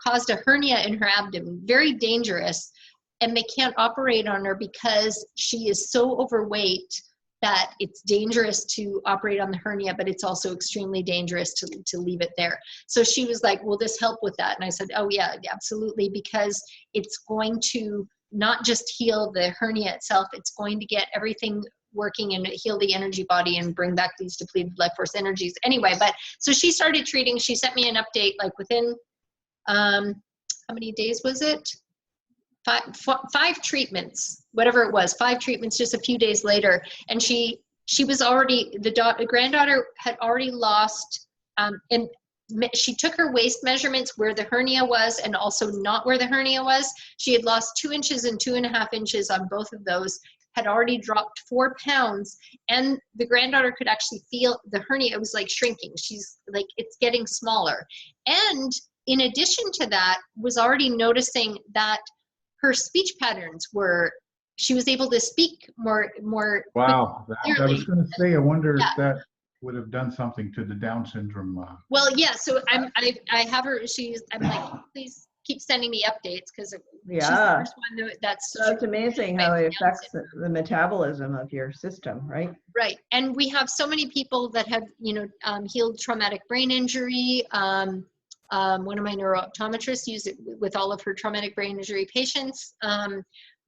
caused a hernia in her abdomen, very dangerous, and they can't operate on her because she is so overweight that it's dangerous to operate on the hernia, but it's also extremely dangerous to leave it there. So she was like, will this help with that? And I said, oh yeah, absolutely, because it's going to not just heal the hernia itself, it's going to get everything working and heal the energy body and bring back these depleted life force energies. Anyway, but so she started treating, she sent me an update like within, how many days was it? Five treatments, whatever it was, 5 treatments just a few days later. And she was already, the granddaughter had already lost, and she took her waist measurements where the hernia was and also not where the hernia was. She had lost 2 inches and 2.5 inches on both of those, had already dropped 4 pounds, and the granddaughter could actually feel the hernia. It was like shrinking. She's like, it's getting smaller. And in addition to that, was already noticing that her speech patterns were, she was able to speak more Wow. I was going to say, I wonder yeah. if that would have done something to the Down syndrome. Well, yeah, so I have her, I'm like, please keep sending me updates, because she's the first one that's amazing how it affects the metabolism of your system, right? Right. And we have so many people that have, healed traumatic brain injury. One of my neurooptometrists used it with all of her traumatic brain injury patients.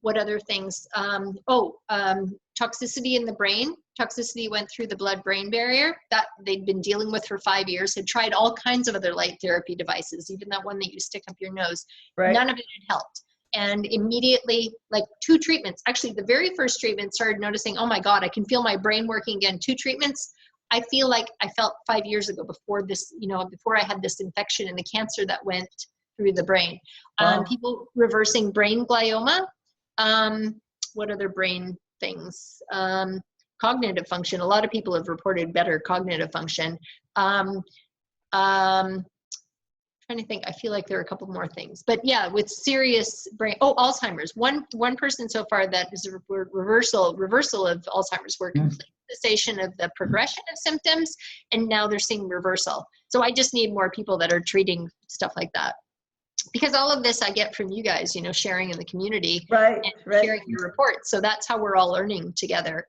What other things? Toxicity in the brain. Toxicity went through the blood-brain barrier that they'd been dealing with for 5 years, had tried all kinds of other light therapy devices, even that one that you stick up your nose. Right. None of it had helped. And immediately, like 2 treatments, actually the very first treatment, started noticing, oh my God, I can feel my brain working again. 2 treatments. I feel like I felt 5 years ago before this, before I had this infection and the cancer that went through the brain. Wow. People reversing brain glioma. What other brain things? Cognitive function. A lot of people have reported better cognitive function. Trying to think, I feel like there are a couple more things, but yeah, with serious brain, Alzheimer's. One person so far that is a reversal of Alzheimer's, were complete cessation of the progression of symptoms, and now they're seeing reversal. So I just need more people that are treating stuff like that, because all of this I get from you guys, sharing in the community, right, and sharing your reports. So that's how we're all learning together,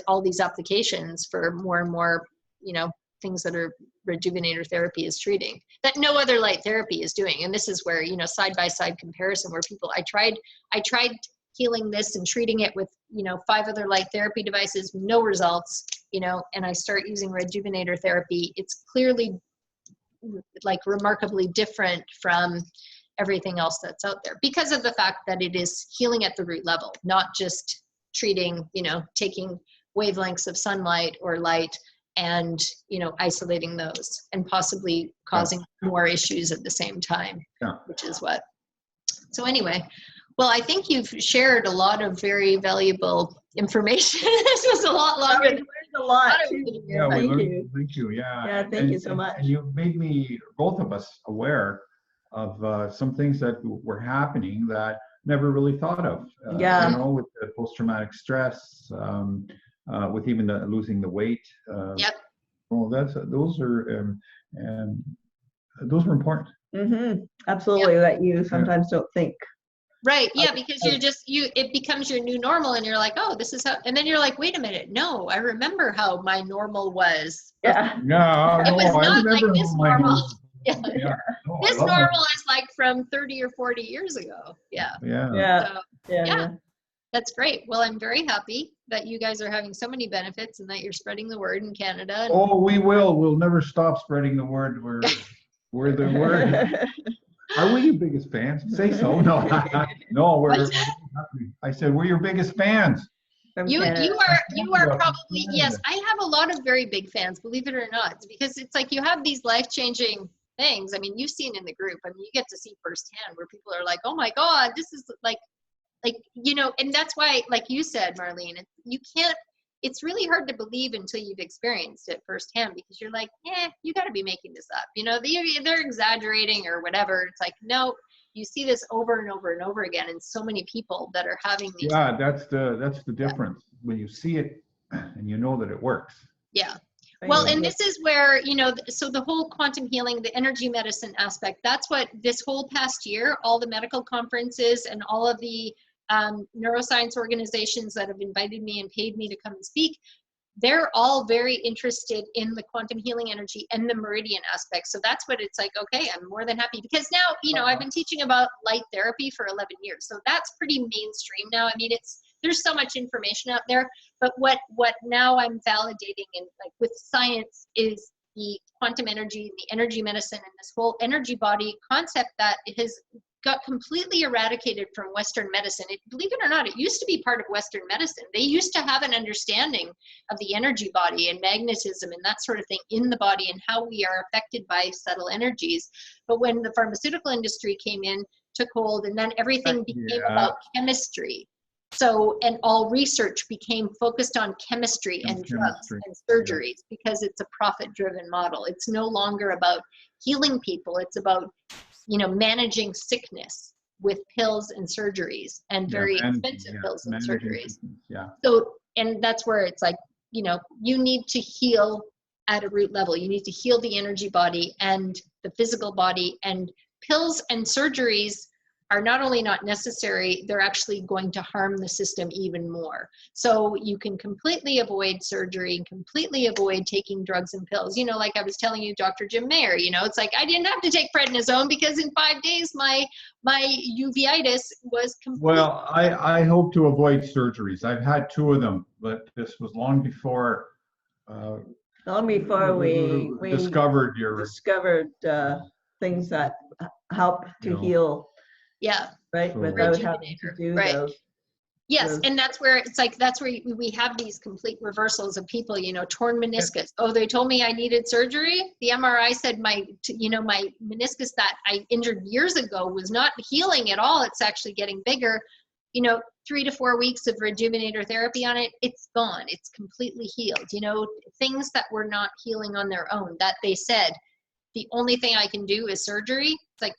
all these applications for more and more, things that are REDjuvenator Therapy is treating that no other light therapy is doing. And this is where, side-by-side comparison, where people, I tried healing this and treating it with, 5 other light therapy devices, no results, and I start using REDjuvenator Therapy. It's clearly like remarkably different from everything else that's out there, because of the fact that it is healing at the root level, not just treating, taking wavelengths of sunlight or light and, isolating those and possibly causing more issues at the same time, which is what. So anyway, well, I think you've shared a lot of very valuable information. This was a lot longer. Learned a lot. Yeah, thank you. Thank you. Yeah. Yeah, thank you so much. And you've made me, both of us, aware of some things that were happening that never really thought of. With the post-traumatic stress, with even losing the weight. Yep. Well, those are important. Mm-hmm. Absolutely, yep. That you sometimes don't think. Right. Yeah, because it becomes your new normal, and you're like, oh, this is how, and then you're like, wait a minute, no, I remember how my normal was. Yeah. No, it was not like this normal. Yeah. No, this normal is like from 30 or 40 years ago. Yeah. Yeah. So, yeah. That's great. Well, I'm very happy that you guys are having so many benefits and that you're spreading the word in Canada. We will. We'll never stop spreading the word. We're the word. Are we your biggest fans? Say so. No, no. I said we're your biggest fans. You are probably, yes. I have a lot of very big fans, believe it or not, because it's like you have these life-changing things. I mean, you've seen in the group. I mean, you get to see firsthand where people are like, "Oh my God, this is like, and that's why, like you said, Marlene, you can't. It's really hard to believe until you've experienced it firsthand, because you're like, you got to be making this up. They're exaggerating or whatever. It's like, no, you see this over and over and over again, and so many people that are having these. Yeah, that's the difference when you see it and you know that it works. Yeah. Well, and this is where, so the whole quantum healing, the energy medicine aspect, that's what this whole past year, all the medical conferences and all of the neuroscience organizations that have invited me and paid me to come and speak, they're all very interested in the quantum healing energy and the meridian aspect. So that's what it's like, okay, I'm more than happy, because now, you know, I've been teaching about light therapy for 11 years. So that's pretty mainstream now. I mean, there's so much information out there, but what now I'm validating and like with science is the quantum energy, the energy medicine, and this whole energy body concept that has got completely eradicated from Western medicine. Believe it or not, it used to be part of Western medicine. They used to have an understanding of the energy body and magnetism and that sort of thing in the body and how we are affected by subtle energies. But when the pharmaceutical industry came in, took hold, and then everything became about chemistry. So, and all research became focused on chemistry and drugs and surgeries because it's a profit-driven model. It's no longer about healing people. It's about, you know, managing sickness with pills and surgeries and very expensive pills and surgeries. So, and that's where it's like, you know, you need to heal at a root level. You need to heal the energy body and the physical body, and pills and surgeries are not only not necessary, they're actually going to harm the system even more. So you can completely avoid surgery and completely avoid taking drugs and pills. You know, like I was telling you, Dr. Jim Mayer, you know, it's like I didn't have to take prednisone because in 5 days my uveitis was complete. Well, I hope to avoid surgeries. I've had 2 of them, but this was long before we discovered things that help to heal. Yeah. Right. So without having to do those. Yes, and that's where it's like, that's where we have these complete reversals of people, you know, torn meniscus. Oh, they told me I needed surgery. The MRI said my meniscus that I injured years ago was not healing at all. It's actually getting bigger. You know, 3 to 4 weeks of REDjuvenator therapy on it, it's gone. It's completely healed. You know, things that were not healing on their own, that they said, the only thing I can do is surgery. It's like,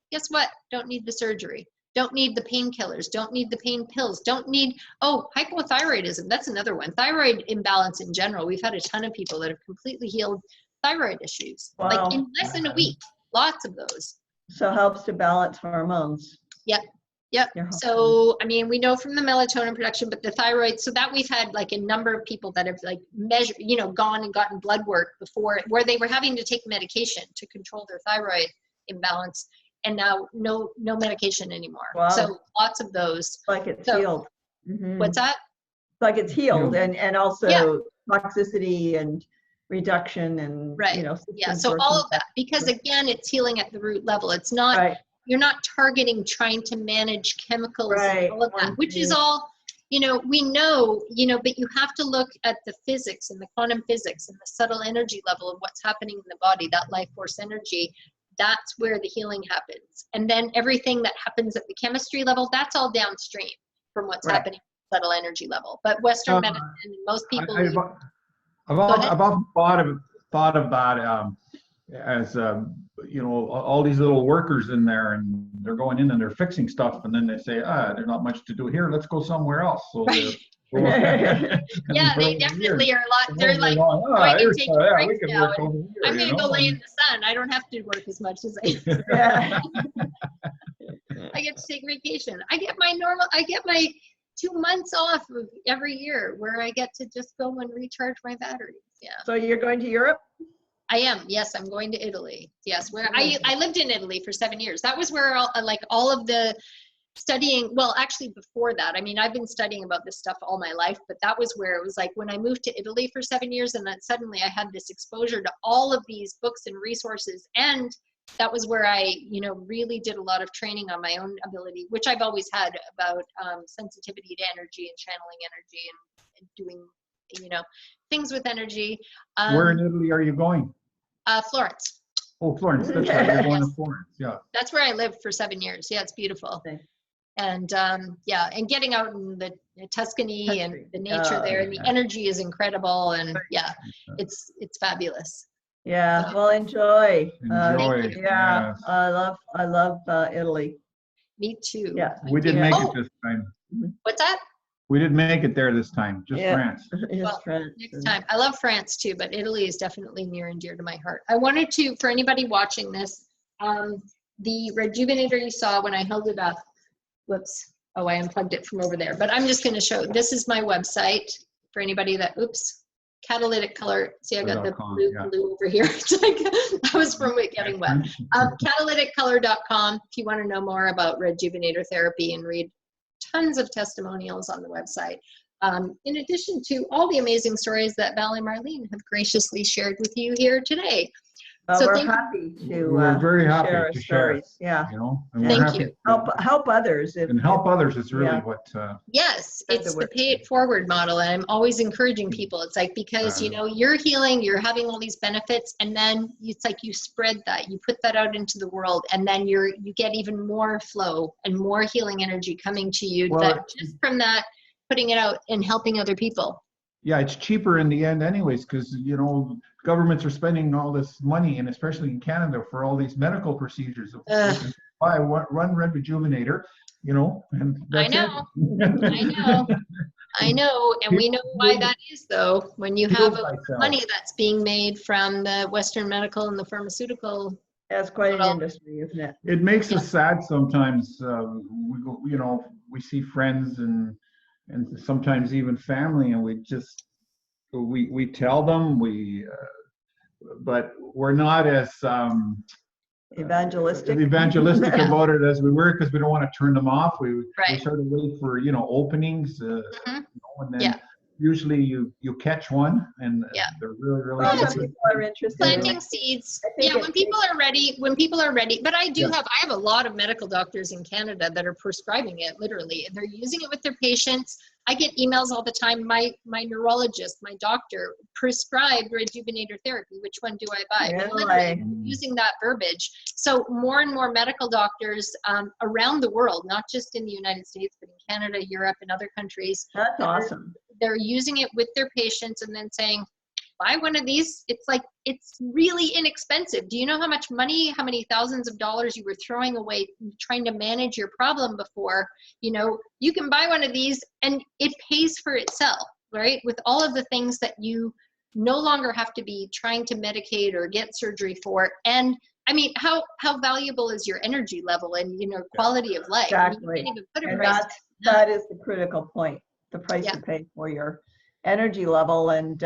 guess what? Don't need the surgery. Don't need the painkillers. Don't need the pain pills. Don't need, hypothyroidism. That's another one. Thyroid imbalance in general. We've had a ton of people that have completely healed thyroid issues. Wow. Like in less than a week. Lots of those. So helps to balance hormones. Yep. Yep. So, I mean, we know from the melatonin production, but the thyroid, so that we've had like a number of people that have like measured, you know, gone and gotten blood work before where they were having to take medication to control their thyroid imbalance. And now no medication anymore. Wow. So lots of those. Like it's healed. Mm-hmm. What's that? Like it's healed and also toxicity and reduction and, you know. Yeah, so all of that, because again, it's healing at the root level. It's not, you're not targeting trying to manage chemicals and all of that, which is all, you know, we know, you know, but you have to look at the physics and the quantum physics and the subtle energy level of what's happening in the body, that life force energy. That's where the healing happens. And then everything that happens at the chemistry level, that's all downstream from what's happening at the subtle energy level. But Western medicine, most people... I've often thought about as, you know, all these little workers in there, and they're going in and they're fixing stuff, and then they say, there's not much to do here, let's go somewhere else. So yeah, they definitely are a lot. They're like, I can take breaks now. I'm going to go lay in the sun. I don't have to work as much as I I get to take vacation. I get my 2 months off of every year where I get to just go and recharge my batteries. Yeah. So you're going to Europe? I am. Yes, I'm going to Italy. Yes, where I lived in Italy for 7 years. That was where all of the studying, well, actually before that, I mean, I've been studying about this stuff all my life, but that was where it was like when I moved to Italy for 7 years, and then suddenly I had this exposure to all of these books and resources. And that was where I, you know, really did a lot of training on my own ability, which I've always had about sensitivity to energy and channeling energy and doing, you know, things with energy. Where in Italy are you going? Florence. Oh, Florence. That's right. You're going to Florence. Yeah. That's where I lived for 7 years. Yeah, it's beautiful. Okay. And and getting out in the Tuscany and the nature there, and the energy is incredible, and it's fabulous. Yeah, well, enjoy. Yeah, I love Italy. Me too. Yeah, we didn't make it this time. What's that? We didn't make it there this time. Just France. Well, next time. I love France too, but Italy is definitely near and dear to my heart. I wanted to, for anybody watching this, the REDjuvenator you saw when I held it up. Whoops. Oh, I unplugged it from over there, but I'm just going to show, this is my website for anybody that, oops, catalytic color. See, I got the blue over here. It's like, I was from it getting wet. Catalyticcolor.com if you want to know more about REDjuvenator Therapy and read tons of testimonials on the website. In addition to all the amazing stories that Val and Marlene have graciously shared with you here today. Well, So we're happy to we're very happy share our to share stories. Yeah. You know, and we're Thank happy you. Help others. And help others is really yeah. what. Yes, it's the pay it forward model, and I'm always encouraging people. It's like, because you know, you're healing, you're having all these benefits, and then it's like you spread that, you put that out into the world, and then you get even more flow and more healing energy coming to you, Well, that just from that, putting it out and helping other people. Yeah, it's cheaper in the end anyways, because, you know, governments are spending all this money, and especially in Canada, for all these medical procedures. Run REDjuvenator, you know, and that's I know, and we know why that is, though. When you have money that's being made from the Western medical and the pharmaceutical. That's quite an industry, isn't it? It makes us sad sometimes. We go, you know, we see friends and sometimes even family, and we tell them but we're not as evangelistic about it as we were, because we don't want to turn them off. We sort of wait for, you know, openings, you know, and then usually you catch one, and they're really people are interested planting seeds. When people are ready. But I have a lot of medical doctors in Canada that are prescribing it, literally. They're using it with their patients. I get emails all the time. My neurologist, my doctor, prescribed REDjuvenator Therapy. Which one do I buy? Literally using that verbiage. So more and more medical doctors around the world, not just in the United States, but in Canada, Europe, and other countries. That's awesome. They're using it with their patients and then saying, buy one of these. It's like, it's really inexpensive. Do you know how much money, how many thousands of dollars you were throwing away trying to manage your problem before? You know, you can buy one of these and it pays for itself, right? With all of the things that you no longer have to be trying to medicate or get surgery for. And I mean, how valuable is your energy level and, you know, quality of life? Exactly. You can't even put a and price that is the critical point, the price you pay for your energy level, and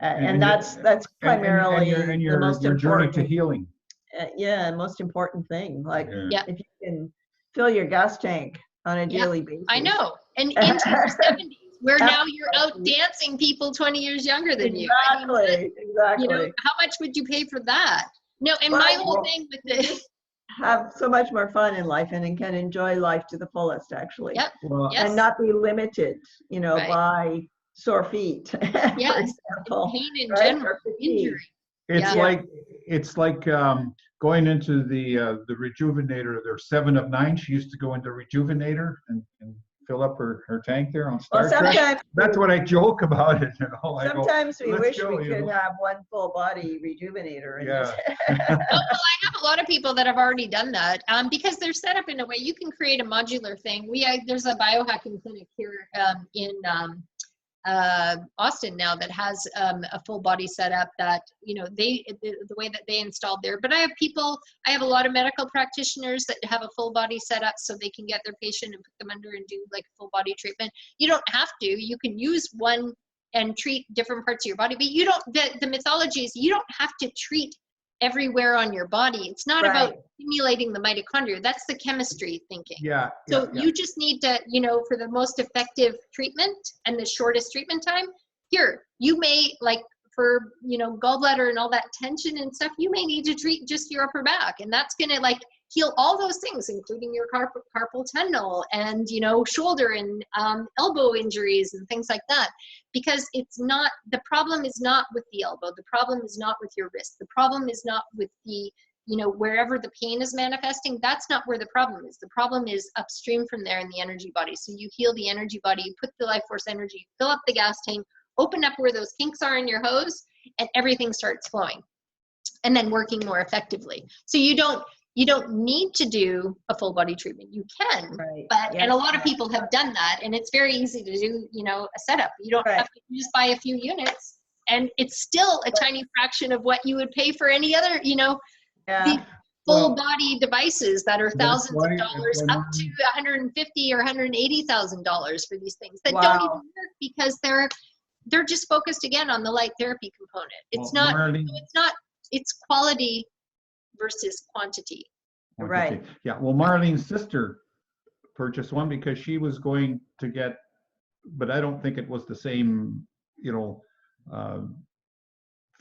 that's primarily the most important journey to healing. Most important thing. Like if you can fill your gas tank on a daily basis. I know. And into your 70s, where now you're out dancing people 20 years younger than you. Exactly. You know, how much would you pay for that? No, and my whole thing with this. Have so much more fun in life and can enjoy life to the fullest, actually. And not be limited, you know, by sore feet, for example. Pain in general, injury. It's like going into the REDjuvenator. There's 7 of 9. She used to go into REDjuvenator and fill up her tank there on Star Trek. That's what I joke about it. You know, sometimes we wish we could have one full body REDjuvenator. Well, I have a lot of people that have already done that because they're set up in a way you can create a modular thing. There's a biohacking clinic here in Austin now that has a full body setup that, you know, the way that they installed there. But I have a lot of medical practitioners that have a full body setup so they can get their patient and put them under and do like full body treatment. You don't have to. You can use one and treat different parts of your body, but you don't. The mythology is you don't have to treat everywhere on your body. It's not about stimulating the mitochondria. That's the chemistry thinking. So you just need to, you know, for the most effective treatment and the shortest treatment time, you may, like, for, you know, gallbladder and all that tension and stuff, you may need to treat just your upper back, and that's going to like heal all those things, including your carpal tunnel and, you know, shoulder and elbow injuries and things like that. Because it's not, the problem is not with the elbow. The problem is not with your wrist. The problem is not with the, you know, wherever the pain is manifesting. That's not where the problem is. The problem is upstream from there in the energy body. So you heal the energy body, you put the life force energy, fill up the gas tank, open up where those kinks are in your hose, and everything starts flowing and then working more effectively. So you don't need to do a full body treatment. You can, and a lot of people have done that, and it's very easy to do, you know, a setup. You don't have to, you just buy a few units, and it's still a tiny fraction of what you would pay for any other, you know. full body devices that are thousands why- of dollars, that's why up to $150,000 or $180,000 for these things that Wow. don't even work because they're just focused again on the light therapy component. It's Well, not. Marlene- So it's not. It's quality versus quantity. Right. Yeah. Well, Marlene's sister purchased one because she was going to get, but I don't think it was the same,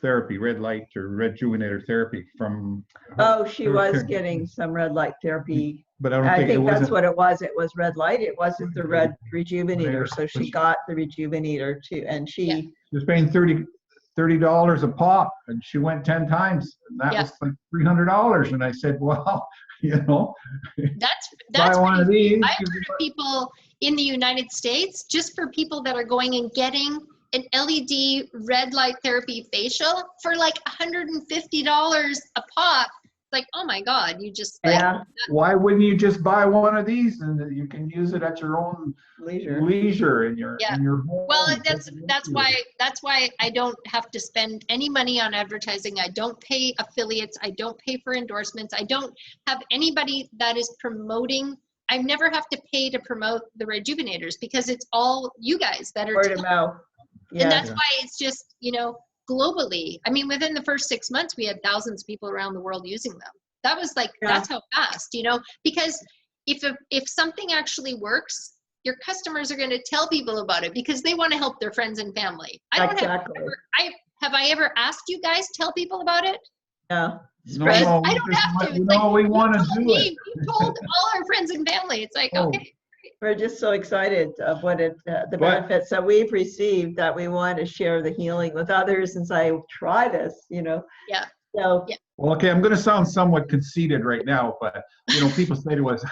therapy, red light or REDjuvenator therapy from. Oh, she was getting some red light therapy. But I don't I think it think that's wasn't. what it was. It was red light. It wasn't the red rejuvenator. So she got the rejuvenator too. And she was paying $30 a pop, and she went 10 times, and that was like $300. And I said, well, That's buy one of these. I've heard of people in the United States, just for people that are going and getting an LED red light therapy facial for like $150 a pop. Like, oh my God, you just Why wouldn't you just buy one of these and you can use it at your own leisure in your home? Well, that's why I don't have to spend any money on advertising. I don't pay affiliates. I don't pay for endorsements. I don't have anybody that is promoting. I never have to pay to promote the REDjuvenators because it's all you guys that are word of mouth. And that's why it's just, globally. I mean, within the first 6 months, we had thousands of people around the world using them. That was like, that's how fast, because if something actually works, your customers are going to tell people about it because they want to help their friends and family. Have I ever asked you guys to tell people about it? No. No, I don't have to. we want to do it. You told all our friends and family. It's like, okay. We're just so excited of what the benefits that we've received that we want to share the healing with others and say, try this, Yeah. So, Well, okay, I'm going to sound somewhat conceited right now, but, people say to us,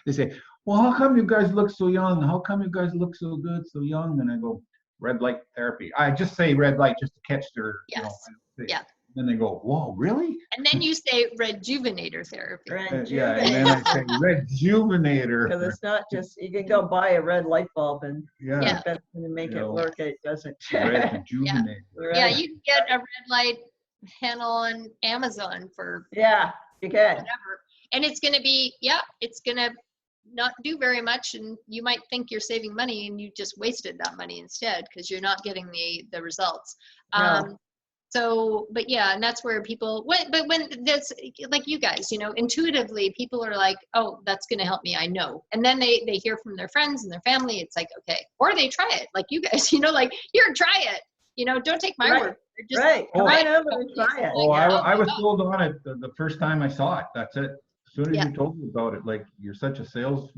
they say, well, how come you guys look so young? How come you guys look so good, so young? And I go, red light therapy. I just say red light just to catch their, Then they go, whoa, really? And then you say REDjuvenator Therapy. Yeah, and then I say REDjuvenator. Because it's not just, you can go buy a red light bulb and Yeah. make it work. It doesn't. REDjuvenator. Yeah, you can get a red light panel on Amazon for you can. whatever. And it's going to be, it's going to not do very much, and you might think you're saving money and you just wasted that money instead because you're not getting the results. So, but and that's where people, when that's like you guys, intuitively people are like, oh, that's going to help me. I know. And then they hear from their friends and their family. It's like, okay. Or they try it like you guys, like, here, try it. Don't take my word. Just Come on over and try it. Oh, I was sold on it the first time I saw it. That's it. As soon as you told me about it, like, you're such a sales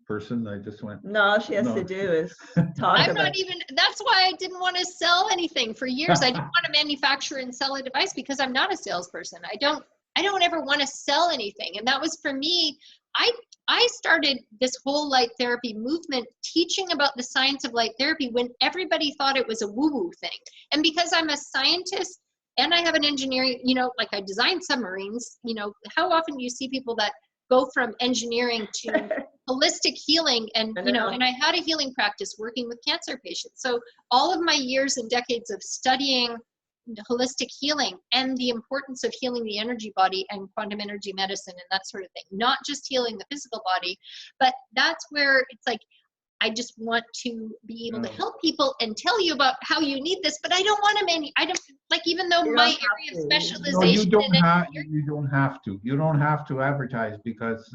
person, I just went, no, all she has to do is talk about it. That's why I didn't want to sell anything for years. I didn't want to manufacture and sell a device because I'm not a salesperson. I don't ever want to sell anything. And that was for me, I started this whole light therapy movement teaching about the science of light therapy when everybody thought it was a woo-woo thing. And because I'm a scientist and I have an engineering, like I design submarines, how often do you see people that go from engineering to holistic healing? And and I had a healing practice working with cancer patients. So all of my years and decades of studying holistic healing and the importance of healing the energy body and quantum energy medicine and that sort of thing, not just healing the physical body, but that's where it's like, I just want to be able to help people and tell you about how you need this, but I don't want to I don't, like, even though my area of specialization. No, you don't have to. You don't have to advertise because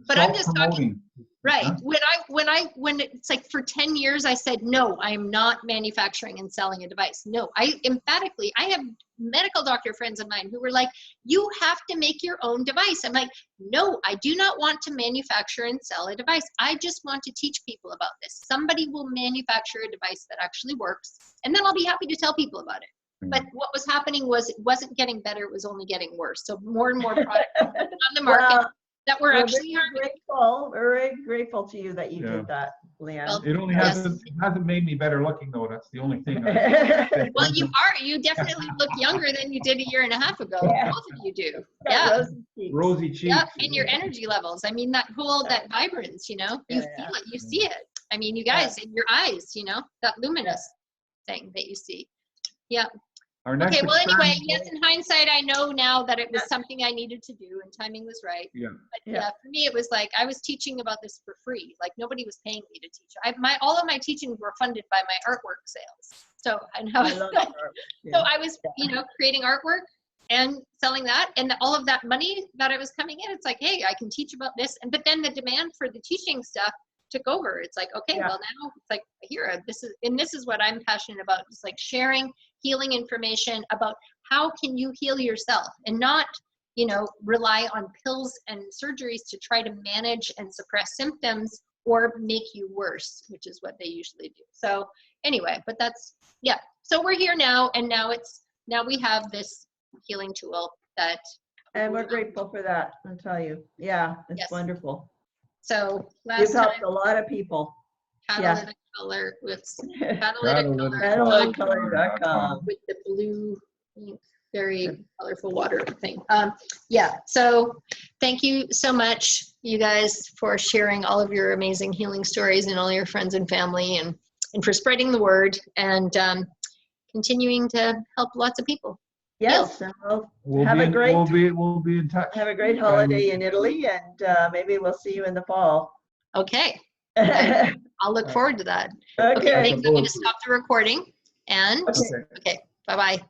but I'm just talking, right? When it's like for 10 years, I said, no, I am not manufacturing and selling a device. No, I have medical doctor friends of mine who were like, you have to make your own device. I'm like, no, I do not want to manufacture and sell a device. I just want to teach people about this. Somebody will manufacture a device that actually works, and then I'll be happy to tell people about it. But what was happening was it wasn't getting better, it was only getting worse. So more and more products on the market that were actually We're very grateful to you that you did that, Leanne. Well, it hasn't made me better looking though. That's the only thing. Well, you definitely look younger than you did a year and a half ago. Both of you do. Rosy cheeks. Yeah, and your energy levels. I mean, that vibrance, you feel it, you see it. I mean, you guys, in your eyes, that luminous thing that you see. Yeah. Our next Okay, well, anyway, experiment- yes, in hindsight, I know now that it was something I needed to do and timing was right. Yeah. But Yeah. yeah, for me, it was like I was teaching about this for free. Like nobody was paying me to teach. All of my teachings were funded by my artwork sales. So I know. I love art. So Yeah. I was, creating artwork and selling that, and all of that money that it was coming in, it's like, hey, I can teach about this. But then the demand for the teaching stuff took over. It's like, okay, Yeah. well now it's like here, this is what I'm passionate about. Just like sharing healing information about how can you heal yourself and not, rely on pills and surgeries to try to manage and suppress symptoms or make you worse, which is what they usually do. So anyway, but that's, yeah. So we're here now, and now we have this healing tool that. And we're grateful for that, I'll tell you. Yeah, it's Yes. wonderful. So You've last helped time, a lot of people. catalytic color with Catalyticcolor.com. with the blue ink, very colorful water thing. Yeah, so thank you so much, you guys, for sharing all of your amazing healing stories and all your friends and family, and for spreading the word and continuing to help lots of people. Yes, and We'll have be a great we'll be in touch. have a great holiday in Italy, and maybe we'll see you in the fall. Okay, Okay. I'll look forward to that. Okay, thanks. I'm going to stop the recording and Okay. okay, bye-bye.